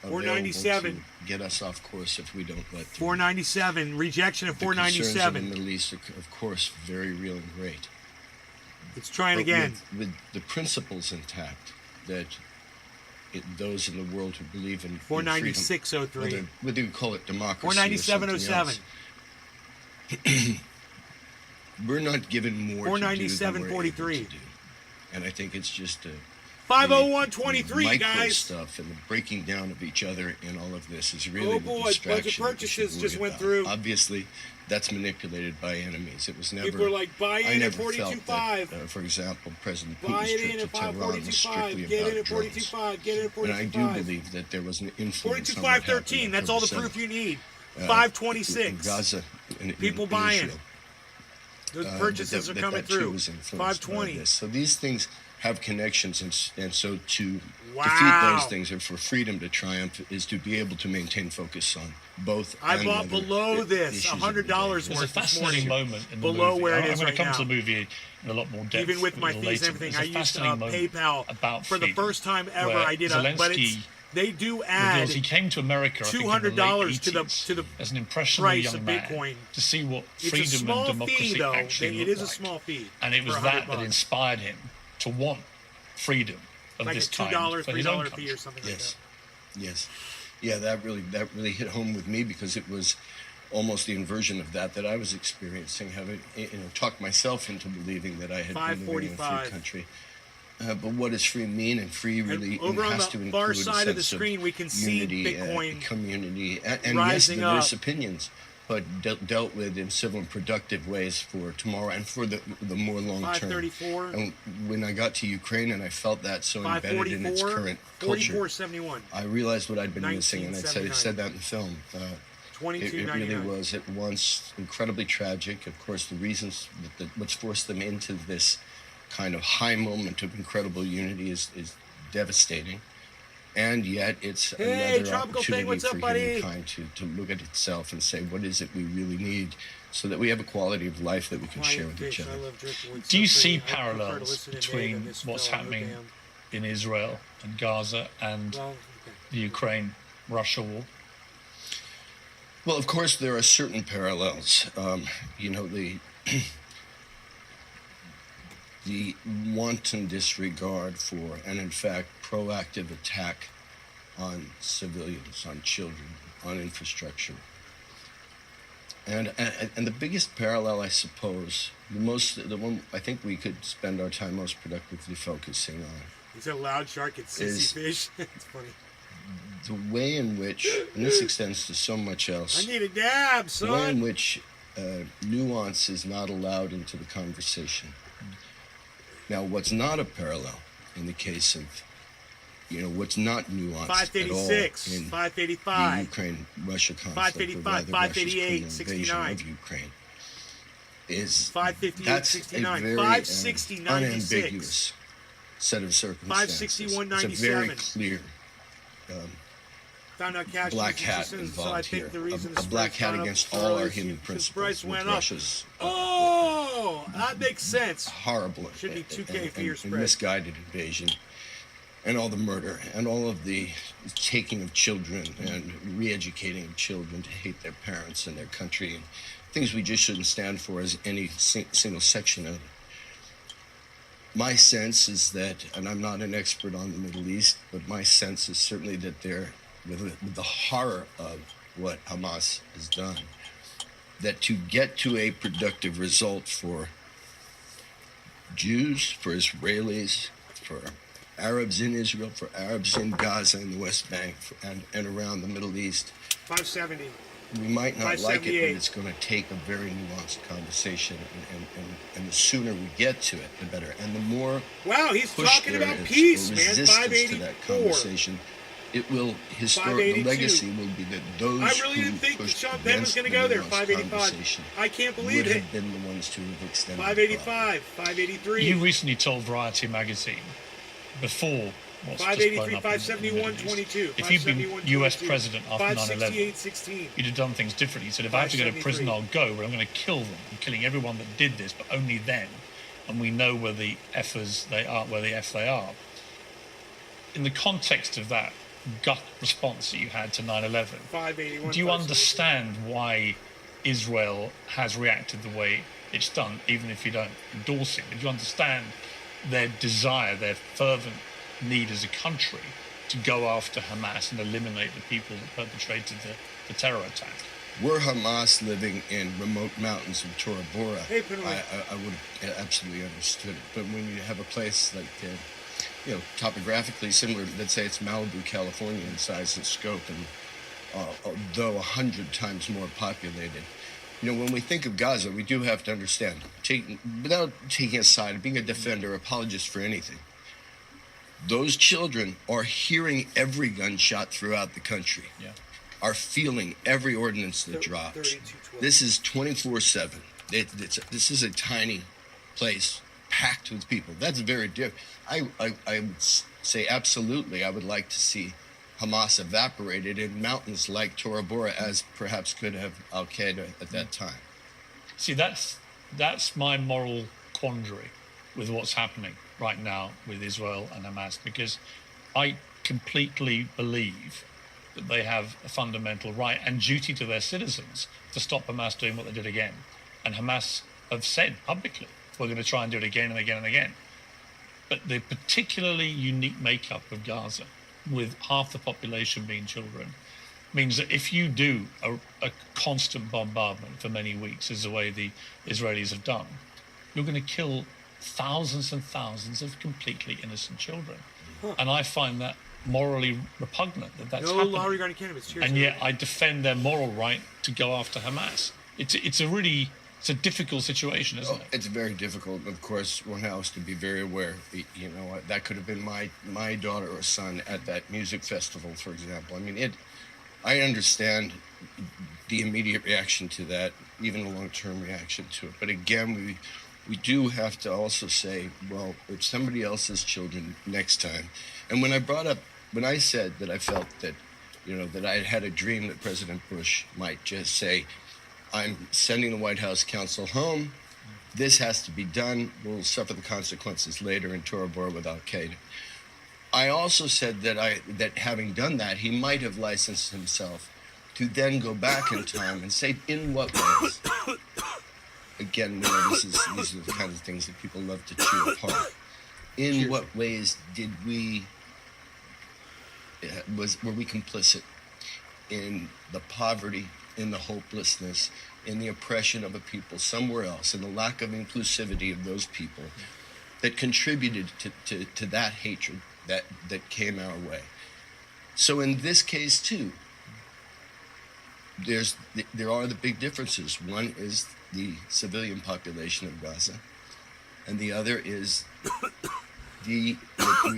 available 497 to get us off course if we don't let them. 497, rejection of 497. The concerns in the Middle East are, of course, very real and great. Let's try it But again. With the principles intact that those in the world who believe in 496.03. Whether you call it democracy 497.07. We're not given more 497.43. and I think it's just 501.23, micro guys. stuff and the breaking down of each other in all of this is really the boy, distraction budget that we purchases should just worry went about. through. Obviously, that's manipulated by enemies. It was never. People are like, buy I in at never felt that, 42.5. For example, President Buy Putin's it trip in to at Tehran was strictly 542.5. Get in about at drones. 42.5. Get in at 42.5. And I do believe that there was an influence on what happened 42.513. on That's all the October proof you 7th. need. In 526. Gaza. People in buying. Israel. Those purchases are coming that too through. was influenced by 520. this. So these things have connections, and so to defeat those things, or for freedom to triumph, is to be able to maintain focus on both. I bought below this $100 worth There's a fascinating moment in the below movie. where it I'm is going right to come now. to the movie in a lot more depth. Even with my a little fees and later. everything, There's I a used fascinating moment PayPal about for the freedom, first time ever. where I did but Zelensky they do add reveals he came to America, I think, in the late $200 to 80s the as an impressionable price young of man Bitcoin. to see what It's a freedom small and democracy fee, though. actually It looked is a like. small fee. And it was for that $100. that inspired him to want freedom of Like this a kind $2, for his own $3 fee country. or something like that. Yes. Yeah, that really hit home with me because it was almost the inversion of that I was experiencing, having talked myself into believing that I had been living in a 545. free country. But what does free mean? And free really over on has the to include far a side of the sense screen, we can see unity, Bitcoin community, and yes, rising diverse up. opinions, but dealt with in civil and productive ways for tomorrow and for the more long term. 534. And when I got to Ukraine and I felt that so embedded in its 544. current culture, 44.71. I realized what I'd been missing, and I 1979. said that in the film. It really 22.99. was at once incredibly tragic. Of course, the reasons what's forced them into this kind of high moment of incredible unity is devastating, and yet it's Hey, another Tropical Thing, opportunity what's for up, buddy? humankind to look at itself and say, what is it we really need, so that we have a quality of life that we can share with each other. Do you see parallels between what's happening in Israel and Gaza and the Ukraine-Russia war? Well, of course, there are certain parallels. The wanton disregard for, and in fact, proactive attack on civilians, on children, on infrastructure. And the biggest parallel, I suppose, the one I think we could spend our time most productively focusing on. Is it a loud shark? It's sissy fish. It's funny. The way in which, and this extends to so much else. I need a dab, son. The way in which nuance is not allowed into the conversation. Now, what's not a parallel in the case of, what's not nuanced 586, at all in 585, the Ukraine-Russia conflict, 585, 588, 69, of Ukraine, is 558, that's 69, a very 560, 96, unambiguous set of circumstances. 561, 97. It's a very clear found out cash black hat involved here. A black hat against all our human principles. With Russia's that makes sense. Horrible. Should be 2K for your spread. Misguided invasion, and all the murder, and all of the taking of children and re-educating of children to hate their parents and their country, and things we just shouldn't stand for as any single section of it. My sense is that, and I'm not an expert on the Middle East, but my sense is certainly that with the horror of what Hamas has done, that to get to a productive result for Jews, for Israelis, for Arabs in Israel, for Arabs in Gaza and the West Bank, and around the Middle East, 570. We might not like it, but it's going to take a very nuanced conversation, and the sooner we get to it, the better. And the more he's push talking there about is peace, or man. resistance 584. to that conversation, it will the legacy will be that those I really who didn't think pushed Sean Penn was going to go there. 585. I can't believe would it. have been the ones to have extended. 585, 583. You recently told Variety magazine before. 583, 571, 22. If you'd been US president after 568, 16. you'd have done things differently. He said, if I have to go to prison, I'll go, but I'm going to kill them. I'm killing everyone that did this, but only then. And we know where the F's they are, where the F they are. In the context of that gut response that you had to 9/11, do you understand why Israel has reacted the way it's done, even if you don't endorse it? Do you understand their desire, their fervent need as a country to go after Hamas and eliminate the people that perpetrated the terror attack? Were Hamas living in remote mountains of Tora Bora, I would have absolutely understood it. But when you have a place like, topographically similar, let's say it's Malibu, California in size and scope, and though 100 times more populated, when we think of Gaza, we do have to understand, without taking a side, being a defender, apologist for anything, those children are hearing every gunshot throughout the country, are feeling every ordinance that drops. This is 24/7. This is a tiny place packed with people. That's very different. I would say absolutely I would like to see Hamas evaporated in mountains like Tora Bora, as perhaps could have Al-Qaeda at that time. See, that's my moral quandary with what's happening right now with Israel and Hamas, because I completely believe that they have a fundamental right and duty to their citizens to stop Hamas doing what they did again. And Hamas have said publicly, we're going to try and do it again and again and again. But the particularly unique makeup of Gaza, with half the population being children, means that if you do a constant bombardment for many weeks, as the way the Israelis have done, you're going to kill thousands and thousands of completely innocent children. And I find that morally repugnant that's happening. Law regarding cannabis. Cheers. And yet I defend their moral right to go after Hamas. It's a difficult situation, isn't it? It's very difficult. Of course, one has to be very aware. That could have been my daughter or son at that music festival, for example. I understand the immediate reaction to that, even the long-term reaction to it. But again, we do have to also say, well, it's somebody else's children next time. And when I said that I felt that, that I had a dream that President Bush might just say, I'm sending the White House counsel home. This has to be done. We'll suffer the consequences later in Tora Bora with Al-Qaeda. I also said that having done that, he might have licensed himself to then go back in time and say, in what ways? Again, these are the kind of things that people love to chew apart. In what ways were we complicit in the poverty, in the hopelessness, in the oppression of a people somewhere else, in the lack of inclusivity of those people that contributed to that hatred that came our way. So in this case too, there are the big differences. One is the civilian population of Gaza, and the other is that we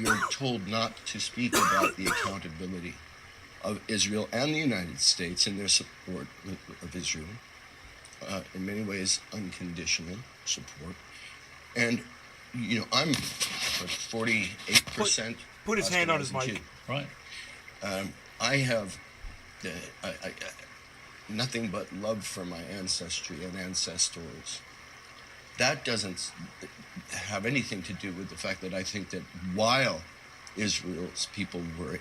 are told not to speak about the accountability of Israel and the United States in their support of Israel, in many ways unconditional support. And you know, I'm 48%. Put his hand on his mic. Right. I have nothing but love for my ancestry and ancestors. That doesn't have anything to do with the fact that I think that while Israel's people were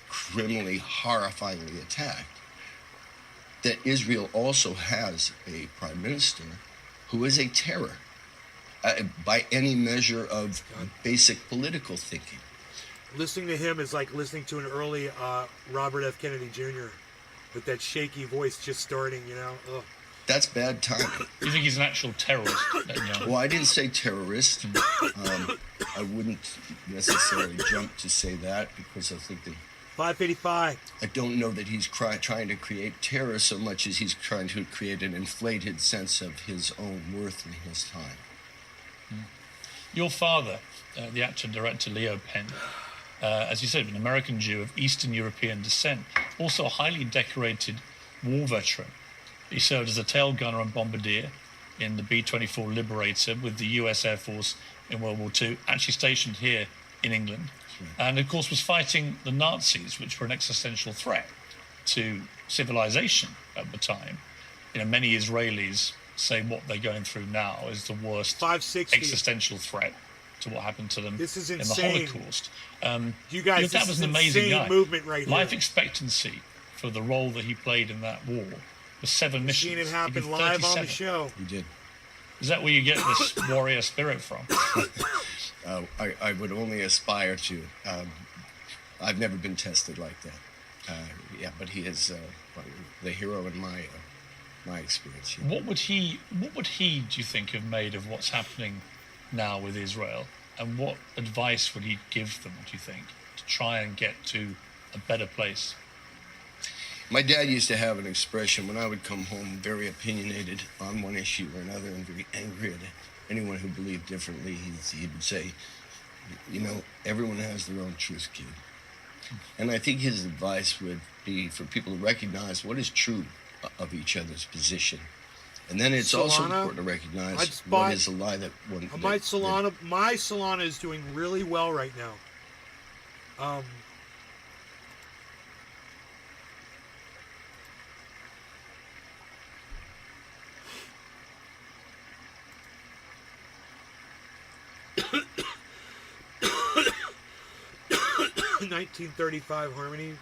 criminally, horrifyingly attacked, that Israel also has a prime minister who is a terror by any measure of basic political thinking. Listening to him is like listening to an early Robert F. Kennedy Jr. with that shaky voice just starting, you know. Ugh. That's bad timing. You think he's an actual terrorist? Well, I didn't say terrorist. I wouldn't necessarily jump to say that because I think that 585. I don't know that he's trying to create terror so much as he's trying to create an inflated sense of his own worth in his time. Your father, the actor and director Leo Penn, as you said, an American Jew of Eastern European descent, also a highly decorated war veteran. He served as a tail gunner and bombardier in the B-24 Liberator with the US Air Force in World War II, actually stationed here in England. And of course was fighting the Nazis, which were an existential threat to civilization at the time. You know, many Israelis say what they're going through now is the worst existential threat to what happened to them This is in the insane. Holocaust. You guys, your dad this was is an amazing insane guy. movement right Life here. expectancy for the role that he played in that war was 7 missions. Seen it He happen did live on the 37. show. You did. Is that where you get this warrior spirit from? I would only aspire to. I've never been tested like that. Yeah, but he is the hero in my experience. Yeah. What would he, do you think, have made of what's happening now with Israel? And what advice would he give them, do you think, to try and get to a better place? My dad used to have an expression when I would come home very opinionated on one issue or another and very angry at anyone who believed differently. He would say, you know, everyone has their own truth, kid. And I think his advice would be for people to recognize what is true of each other's position. And then it's also important to recognize what is a lie that one... My Solana is doing really well right now. 1935 Harmony.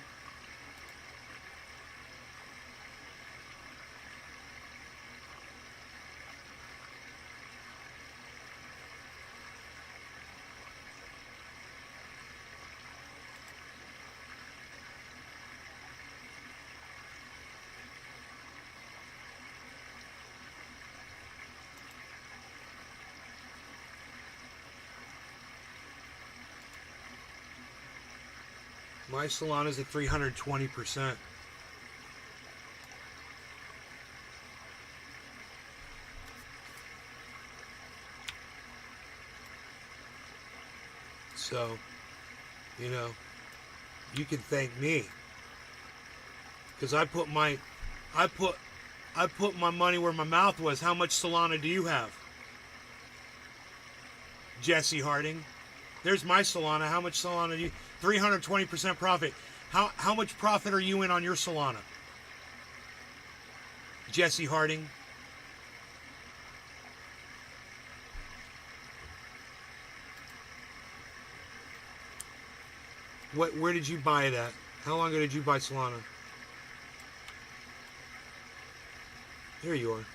My Solana's at 320%. So, you know, you can thank me, because I put my money where my mouth was. How much Solana do you have, Jesse Harding? There's my Solana. How much Solana do you? 320% profit. How much profit are you in on your Solana, Jesse Harding? Where did you buy it at? How long ago did you buy Solana? There you are.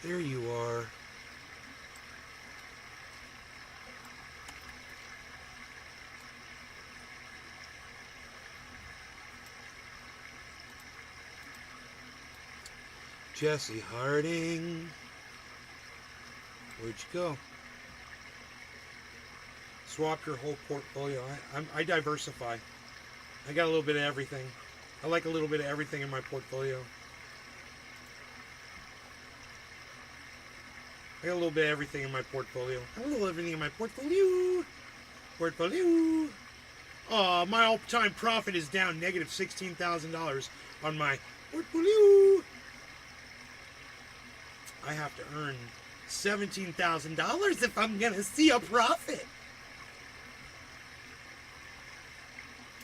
There you are. Jesse Harding. Where'd you go? Swap your whole portfolio. I diversify. I got a little bit of everything. I like a little bit of everything in my portfolio. I got a little bit of everything in my portfolio. I got a little everything in my portfolio. Portfolio. Oh, my all-time profit is down negative $16,000 on my portfolio. I have to earn $17,000 if I'm gonna see a profit.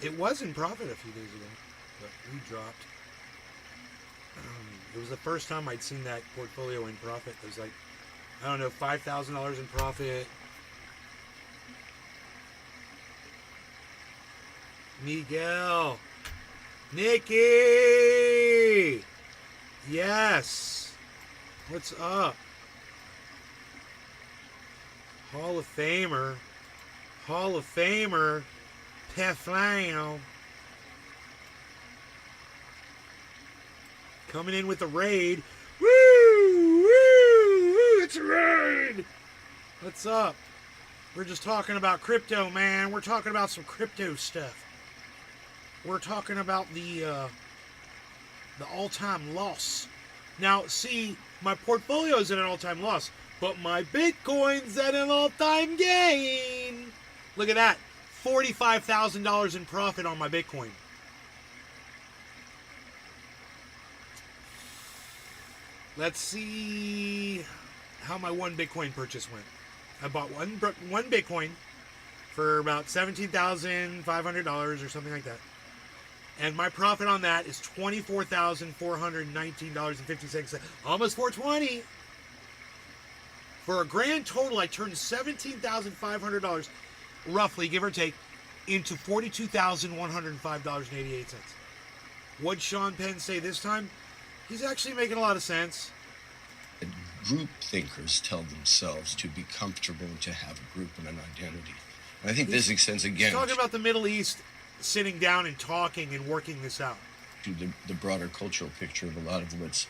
It was in profit a few days ago, but we dropped. It was the first time I'd seen that portfolio in profit. It was like, I don't know, $5,000 in profit. Miguel. Nikki. Yes. What's up? Hall of Famer. Hall of Famer. Teflon. Coming in with a raid. Woo! Woo! Woo! It's a raid! What's up? We're just talking about crypto, man. We're talking about some crypto stuff. We're talking about the all-time loss. Now, see, my portfolio is at an all-time loss, but my Bitcoin's at an all-time gain. Look at that. $45,000 in profit on my Bitcoin. Let's see how my one Bitcoin purchase went. I bought one Bitcoin for about $17,500 or something like that. And my profit on that is $24,419.56. Almost $420. For a grand total, I turned $17,500, roughly, give or take, into $42,105.88. What'd Sean Penn say this time? He's actually making a lot of sense. Group thinkers tell themselves to be comfortable and to have a group and an identity. And I think this extends again. He's talking about the Middle East sitting down and talking and working this out. To the broader cultural picture of a lot of what's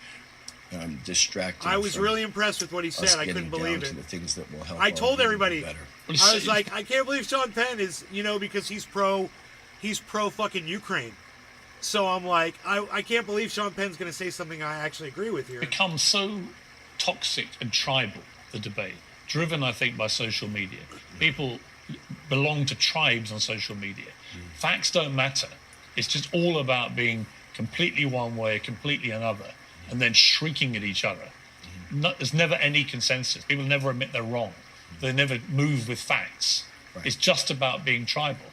distracting. I was really impressed with what he said. I couldn't believe it. The things that will help. I told everybody. Better. I was like, I can't believe Sean Penn is, because he's pro fucking Ukraine. So I'm like, I can't believe Sean Penn's going to say something I actually agree with here. Become so toxic and tribal, the debate, driven, I think, by social media. People belong to tribes on social media. Facts don't matter. It's just all about being completely one way, completely another, and then shrieking at each other. There's never any consensus. People never admit they're wrong. They never move with facts. Right. It's just about being tribal.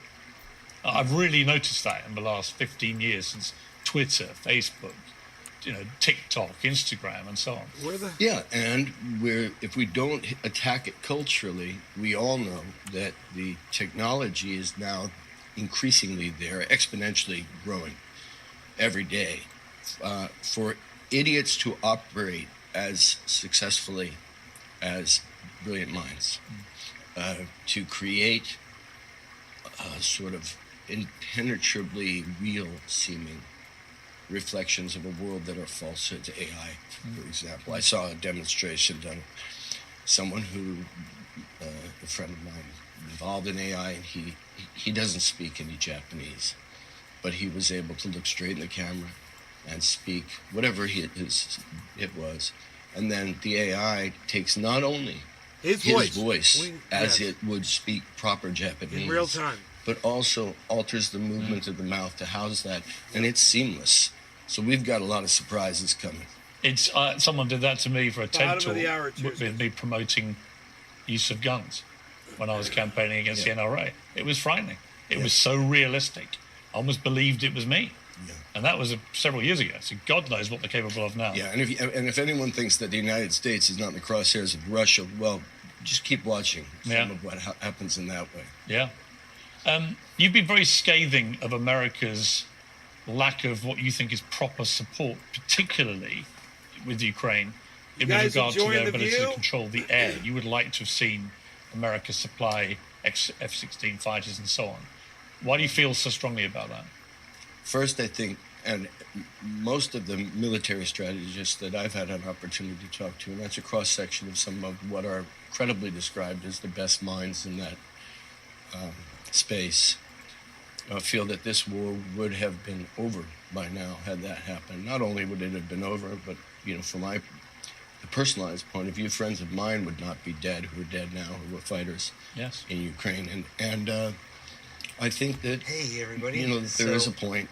I've really noticed that in the last 15 years since Twitter, Facebook, TikTok, Instagram, and so on. Yeah, and if we don't attack it culturally, we all know that the technology is now increasingly there, exponentially growing every day. For idiots to operate as successfully as brilliant minds, to create sort of impenetrably real-seeming reflections of a world that are falsehoods. AI, for example. I saw a demonstration done. Someone who, a friend of mine, involved in AI, and he doesn't speak any Japanese, but he was able to look straight in the camera and speak whatever it was, and then the AI takes not only his voice as it would speak proper Japanese in real time, but also alters the movement of the mouth to house that, and it's seamless. So we've got a lot of surprises coming. It's someone did that to me for a TED talk with me promoting use of guns when I was campaigning against the NRA. It was frightening. It was so realistic. I almost believed it was me. Yeah. And that was several years ago. So God knows what they're capable of now. Yeah, and if anyone thinks that the United States is not in the crosshairs of Russia, well, just keep watching some of what happens in that way. Yeah. You've been very scathing of America's lack of what you think is proper support, particularly with Ukraine, in regard to their ability to control the air. You would like to have seen America supply F-16 fighters and so on. Why do you feel so strongly about that? First, I think and most of the military strategists that I've had an opportunity to talk to, and that's a cross-section of some of what are credibly described as the best minds in that space, feel that this war would have been over by now had that happened. Not only would it have been over, but, you know, from my personalized point of view, friends of mine would not be dead who are dead now, who were fighters in Ukraine. And I think that, hey, everybody. You know, there is a point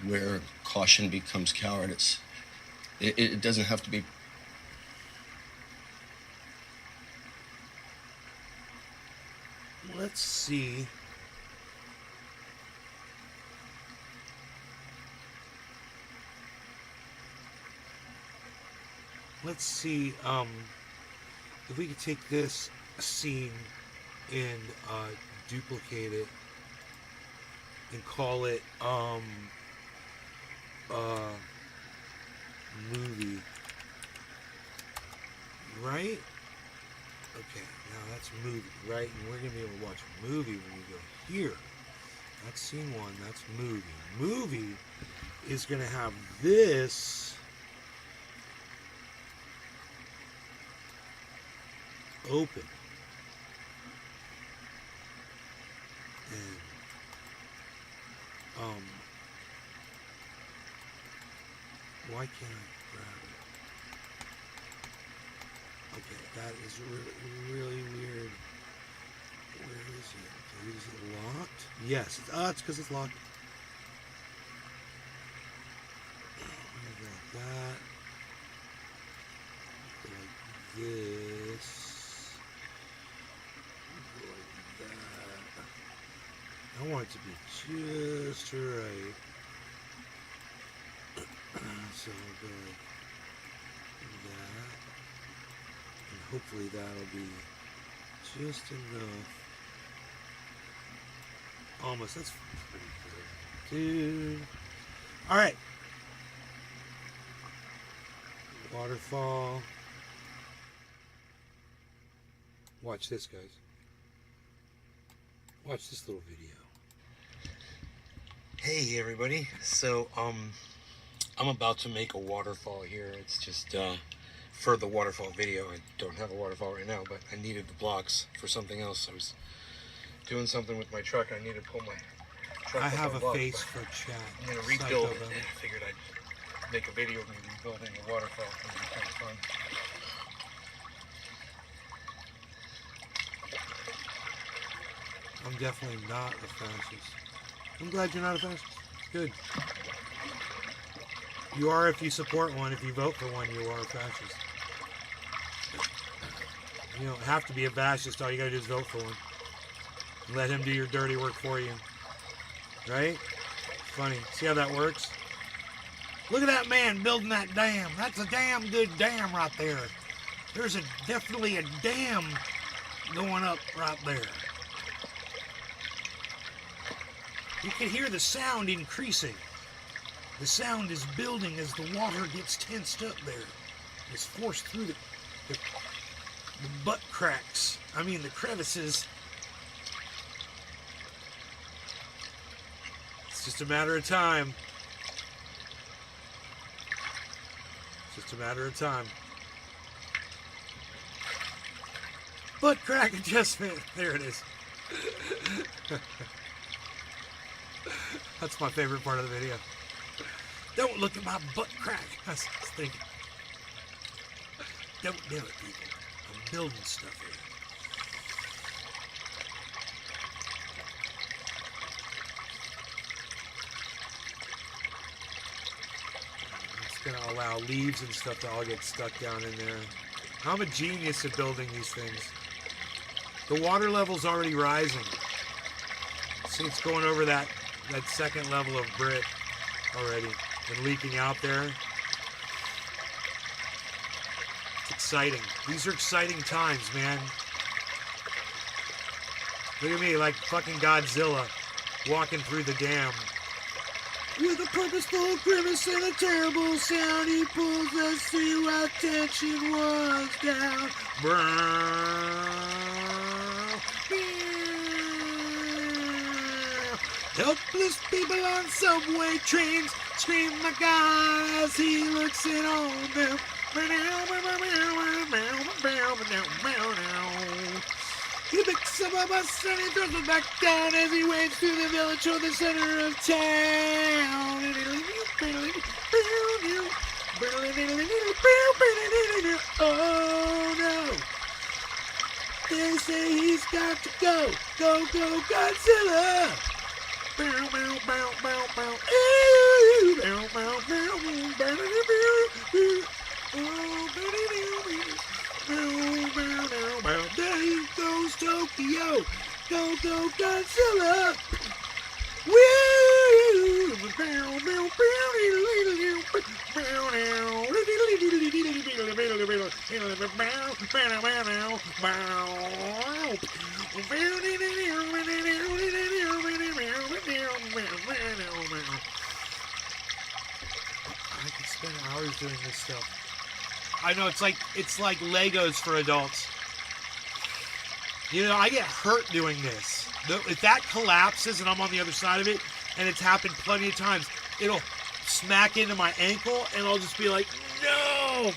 where caution becomes cowardice. It doesn't have to be. Let's see. Let's see if we could take this scene and duplicate it and call it movie, right? Okay, now that's movie, right? And we're gonna be able to watch a movie when we go here. That's scene one, that's movie. Movie is gonna have this open. And why can't I grab it? Okay, that is really weird. Where is it? Is it locked? Yes. It's because it's locked. Like that. Like this. Like that. I want it to be just right. So I'll go like that. And hopefully that'll be just enough. Almost. That's pretty good. Dude. Alright. Waterfall. Watch this, guys. Watch this little video. Hey everybody. So I'm about to make a waterfall here. It's just for the waterfall video. I don't have a waterfall right now, but I needed the blocks for something else. I was doing something with my truck. I needed to pull my truck. I have a face for chat. I'm gonna rebuild it. I figured I'd make a video of me rebuilding the waterfall. It would be kind of fun. I'm definitely not a fascist. I'm glad you're not a fascist. Good. You are if you support one. If you vote for one, you are a fascist. You don't have to be a fascist. All you gotta do is vote for one. Let him do your dirty work for you. Right? Funny. See how that works? Look at that man building that dam. That's a damn good dam right there. There's definitely a dam going up right there. You can hear the sound increasing. The sound is building as the water gets tensed up there. It's forced through the butt cracks. I mean the crevices. It's just a matter of time. It's just a matter of time. Butt crack adjustment. There it is. That's my favorite part of the video. Don't look at my butt crack. I was thinking. Don't do it, people. I'm building stuff here. It's going to allow leaves and stuff to all get stuck down in there. I'm a genius at building these things. The water level's already rising. See, it's going over that second level of brick already and leaking out there. It's exciting. These are exciting times, man. Look at me, like fucking Godzilla walking through the dam. With a purposeful grimace and a terrible sound, he pulls us to our tension was down. Helpless people on subway trains, scream my God as he looks it on them. He picks up a bus and he throws it back down as he waves through the village to the center of town. Oh no! They say he's got to go, go, go, Godzilla! Bow, bow, bow, bow, bow. Ooh, bow, bow, bow, bow, bow. There he goes, Tokyo. Go, go, Godzilla. Woo! Bow, bow, I could spend hours doing this stuff. I know it's like Legos for adults. You know, I get hurt doing this. If that collapses and I'm on the other side of it, and it's happened plenty of times, it'll smack into my ankle and I'll just be like, no!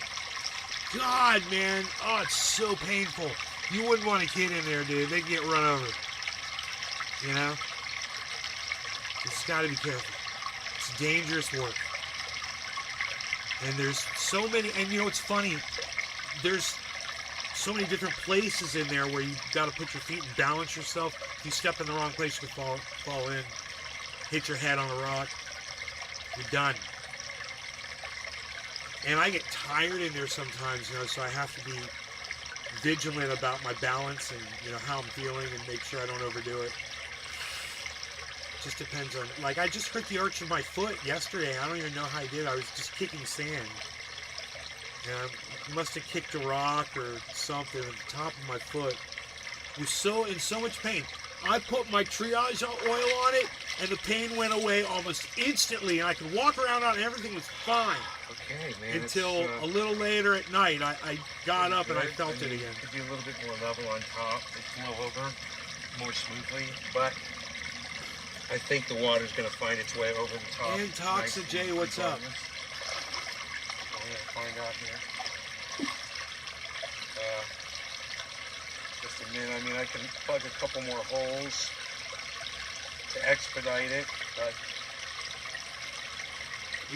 God, man. Oh, it's so painful. You wouldn't want a kid in there, dude. They'd get run over. You know? You just gotta be careful. It's dangerous work. And there's so many, and you know what's funny? There's so many different places in there where you gotta put your feet and balance yourself. If you step in the wrong place, you could fall in. Hit your head on a rock. You're done. And I get tired in there sometimes, you know, so I have to be vigilant about my balance and, you know, how I'm feeling and make sure I don't overdo it. Just depends on, like, I just hurt the arch of my foot yesterday. I don't even know how I did. I was just kicking sand. And I must have kicked a rock or something at the top of my foot. I was in so much pain. I put my triage oil on it, and the pain went away almost instantly, and I could walk around on it, and everything was fine. Okay, man. Until a little later at night, I got up and I felt it again. It could be a little bit more level on top. It flow over more smoothly, but I think the water's going to find its way over the top. And Toxa J, what's up? I'm going to find out here. Just a minute. I mean, I can plug a couple more holes to expedite it, but...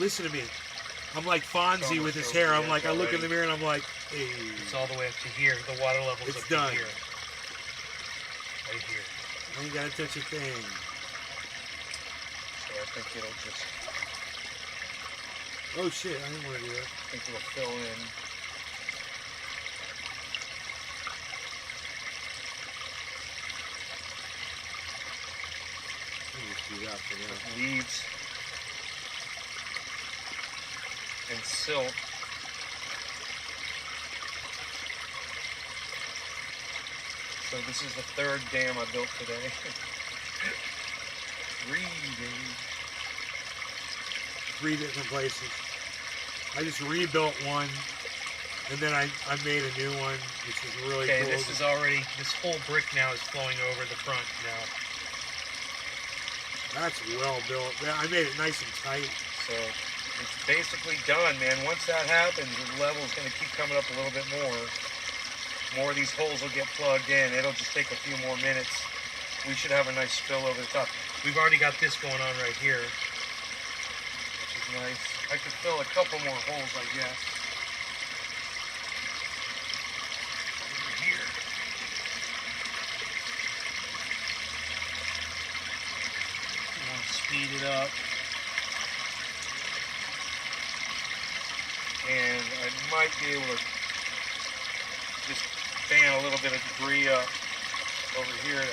Listen to me. I'm like Fonzie with his hair. I'm like, I look in the mirror and I'm like, hey. It's all the way up to here. The water level's it's up done. to here. Right here. I ain't got to touch a thing. So I think it'll just... Oh shit, I didn't want to do that. I think it'll fill in. With leaves and silt. So this is the third dam I built today. 3 days. 3 different places. I just rebuilt one, and then I made a new one, which is really cool. Okay, this is already, this whole brick now is flowing over the front now. That's well built. I made it nice and tight. So it's basically done, man. Once that happens, the level's going to keep coming up a little bit more. More of these holes will get plugged in. It'll just take a few more minutes. We should have a nice spill over the top. We've already got this going on right here, which is nice. I could fill a couple more holes, I guess. Over here. Speed it up, and I might be able to just fan a little bit of debris up over here.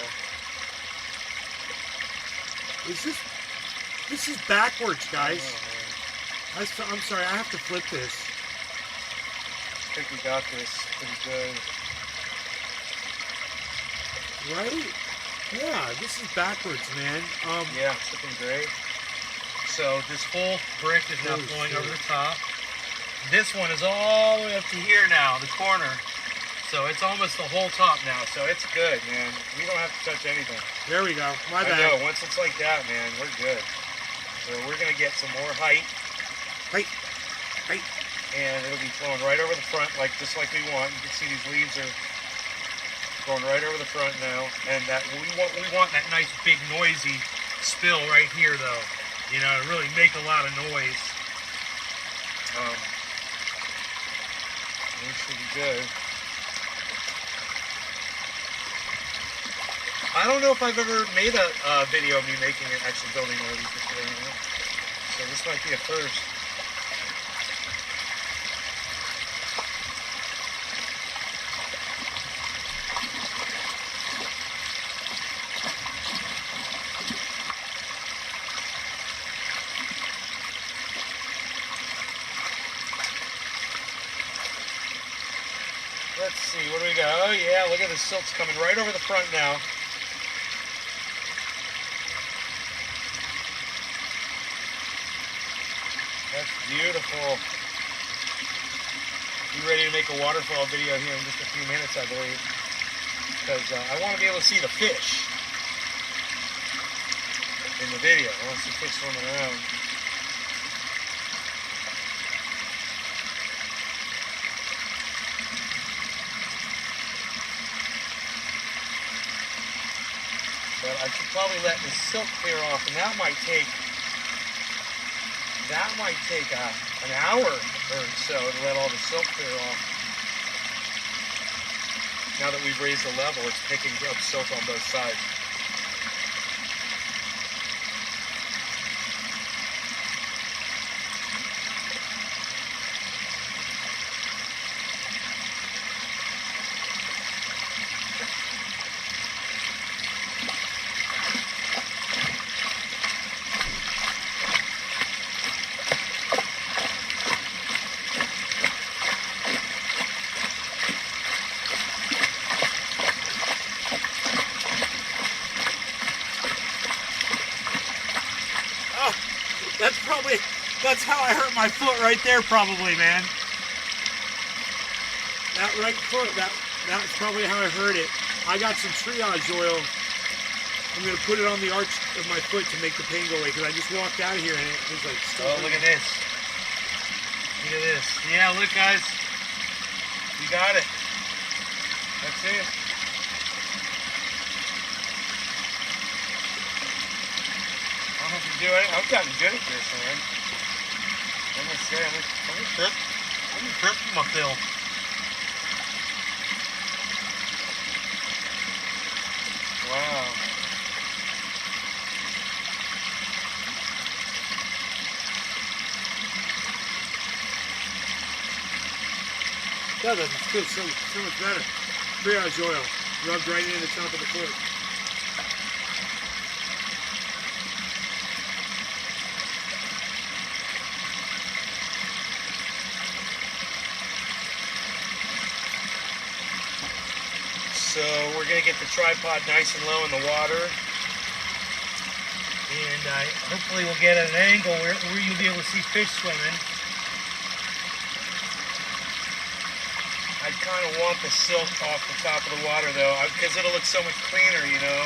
This is backwards, guys. I'm sorry, I have to flip this. I think we got this pretty good. Right? Yeah, this is backwards, man. Yeah, it's looking great. So this whole brick is now flowing over the top. This one is all the way up to here now, the corner. So it's almost the whole top now. So it's good, man. We don't have to touch anything. There we go. My bad. I know. Once it's like that, man, we're good. So we're going to get some more height. Height. And it'll be flowing right over the front, just like we want. You can see these leaves are going right over the front now. And that we want that nice big noisy spill right here, though. You know, to really make a lot of noise. This should be good. I don't know if I've ever made a video of me actually building one of these before. So this might be a first. Let's see, what do we got? Oh yeah, look at the silt's coming right over the front now. That's beautiful. Be ready to make a waterfall video here in just a few minutes, I believe. Because I want to be able to see the fish in the video. I want to see fish swimming around. But I should probably let the silk clear off, and that might take an hour or so to let all the silk clear off. Now that we've raised the level, it's picking up silk on both sides. That's how I hurt my foot right there, probably, man. That right foot, that's probably how I hurt it. I got some triage oil. I'm going to put it on the arch of my foot to make the pain go away, because I just walked out of here and it was like still Oh, look at this. Look at this. Yeah, look, guys. We got it. That's it. I don't know if you do it. I've gotten good at this, man. I'm gonna say, I'm gonna trip my fill. Wow. Yeah, that feels so much better. Triage oil rubbed right into the top of the foot. So we're going to get the tripod nice and low in the water. And hopefully we'll get an angle where you'll be able to see fish swimming. I kind of want the silk off the top of the water though, because it'll look so much cleaner, you know,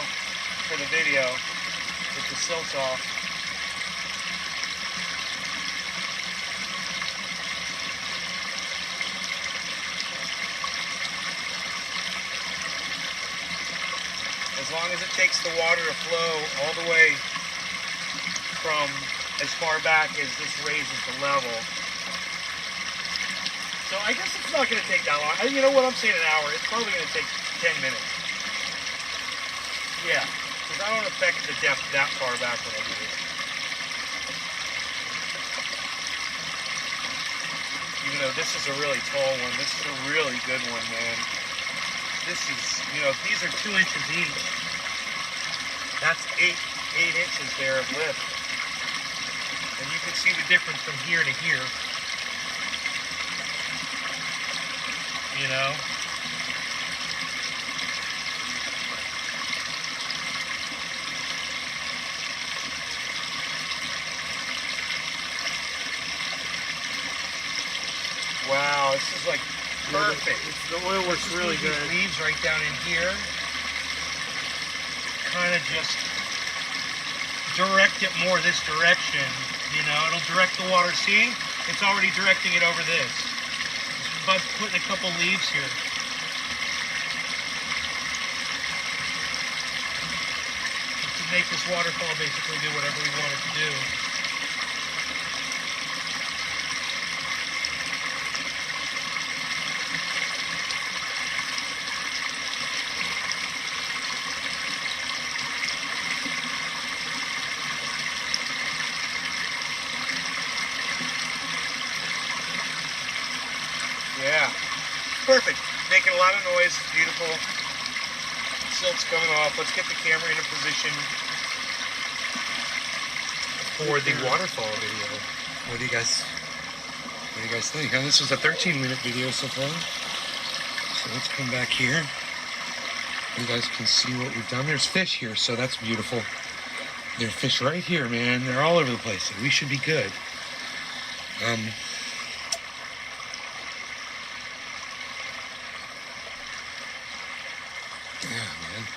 for the video with the silk off. As long as it takes the water to flow all the way from as far back as this raises the level. So I guess it's not going to take that long. You know what, I'm saying an hour. It's probably going to take 10 minutes. Yeah, because I don't affect the depth that far back when I do this. Even though this is a really tall one, this is a really good one, man. This is, you know, if these are 2 inches each, that's 8 inches there of lift. And you can see the difference from here to here. You know? Wow, this is like perfect. The oil works really good. Leaves right down in here. Kind of just direct it more this direction. You know, it'll direct the water. See? It's already directing it over this. Just by putting a couple leaves here. To make this waterfall basically do whatever we want it to do. Yeah, perfect. Making a lot of noise. Beautiful. Silt's coming off. Let's get the camera in a position for the waterfall video. What do you guys think? This was a 13-minute video so far. So let's come back here. You guys can see what we've done. There's fish here, so that's beautiful. There are fish right here, man. They're all over the place. So we should be good. Yeah, man.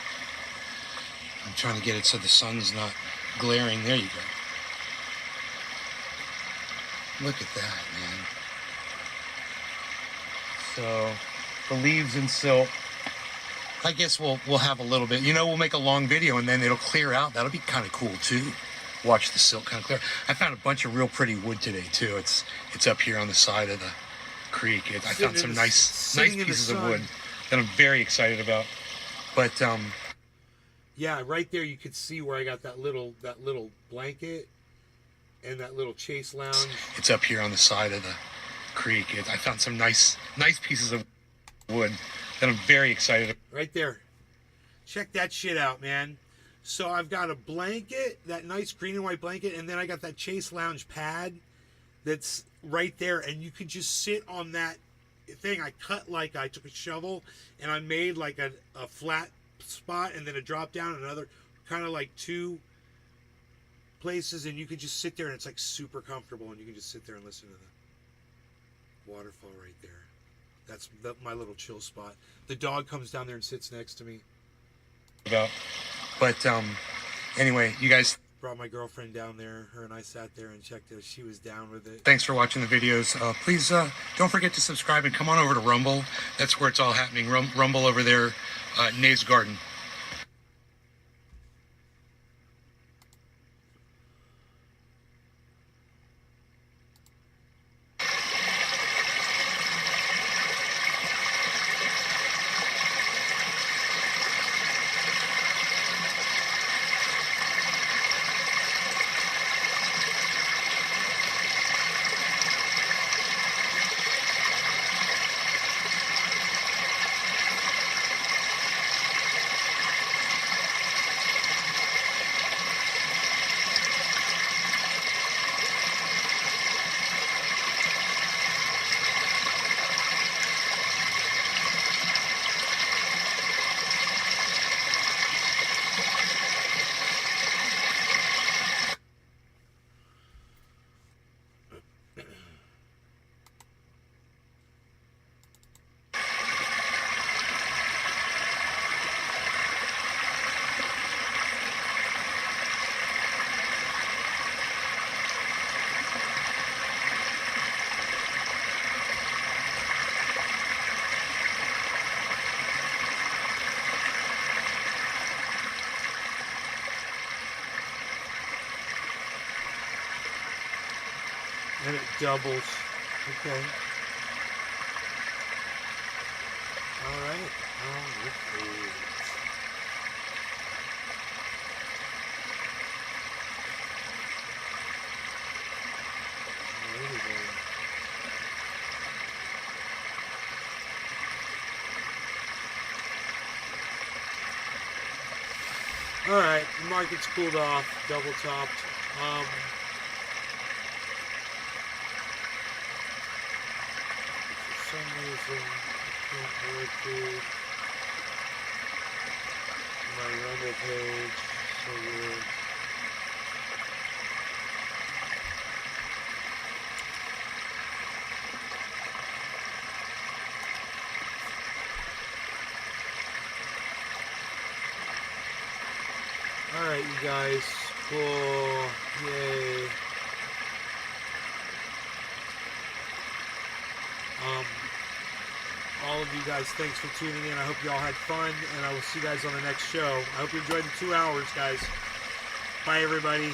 I'm trying to get it so the sun's not glaring. There you go. Look at that, man. So, the leaves and silt. I guess we'll have a little bit. You know, we'll make a long video and then it'll clear out. That'll be kind of cool too. Watch the silt kind of clear. I found a bunch of real pretty wood today too. It's up here on the side of the creek. I found some nice pieces of wood that I'm very excited about. But yeah, right there you could see where I got that little blanket and that little chase lounge. It's up here on the side of the creek. I found some nice pieces of wood that I'm very excited about. Right there. Check that shit out, man. So I've got a blanket, that nice green and white blanket, and then I got that chase lounge pad that's right there, and you could just sit on that thing. I took a shovel and I made like a flat spot and then a drop down and another kind of like two places, and you could just sit there and it's like super comfortable, and you can just sit there and listen to the waterfall right there. That's my little chill spot. The dog comes down there and sits next to me. But anyway, you guys brought my girlfriend down there. Her and I sat there and checked it. She was down with it. Thanks for watching the videos. Please don't forget to subscribe and come on over to Rumble. That's where it's all happening. Rumble over there, Nay's Garden. And it doubles. Okay. All right. All right, the market's cooled off, double topped. For some reason, I can't go to my Rumble page, so weird. Alright, you guys. Cool. Yay. All of you guys, thanks for tuning in. I hope you all had fun, and I will see you guys on the next show. I hope you enjoyed the 2 hours, guys. Bye, everybody.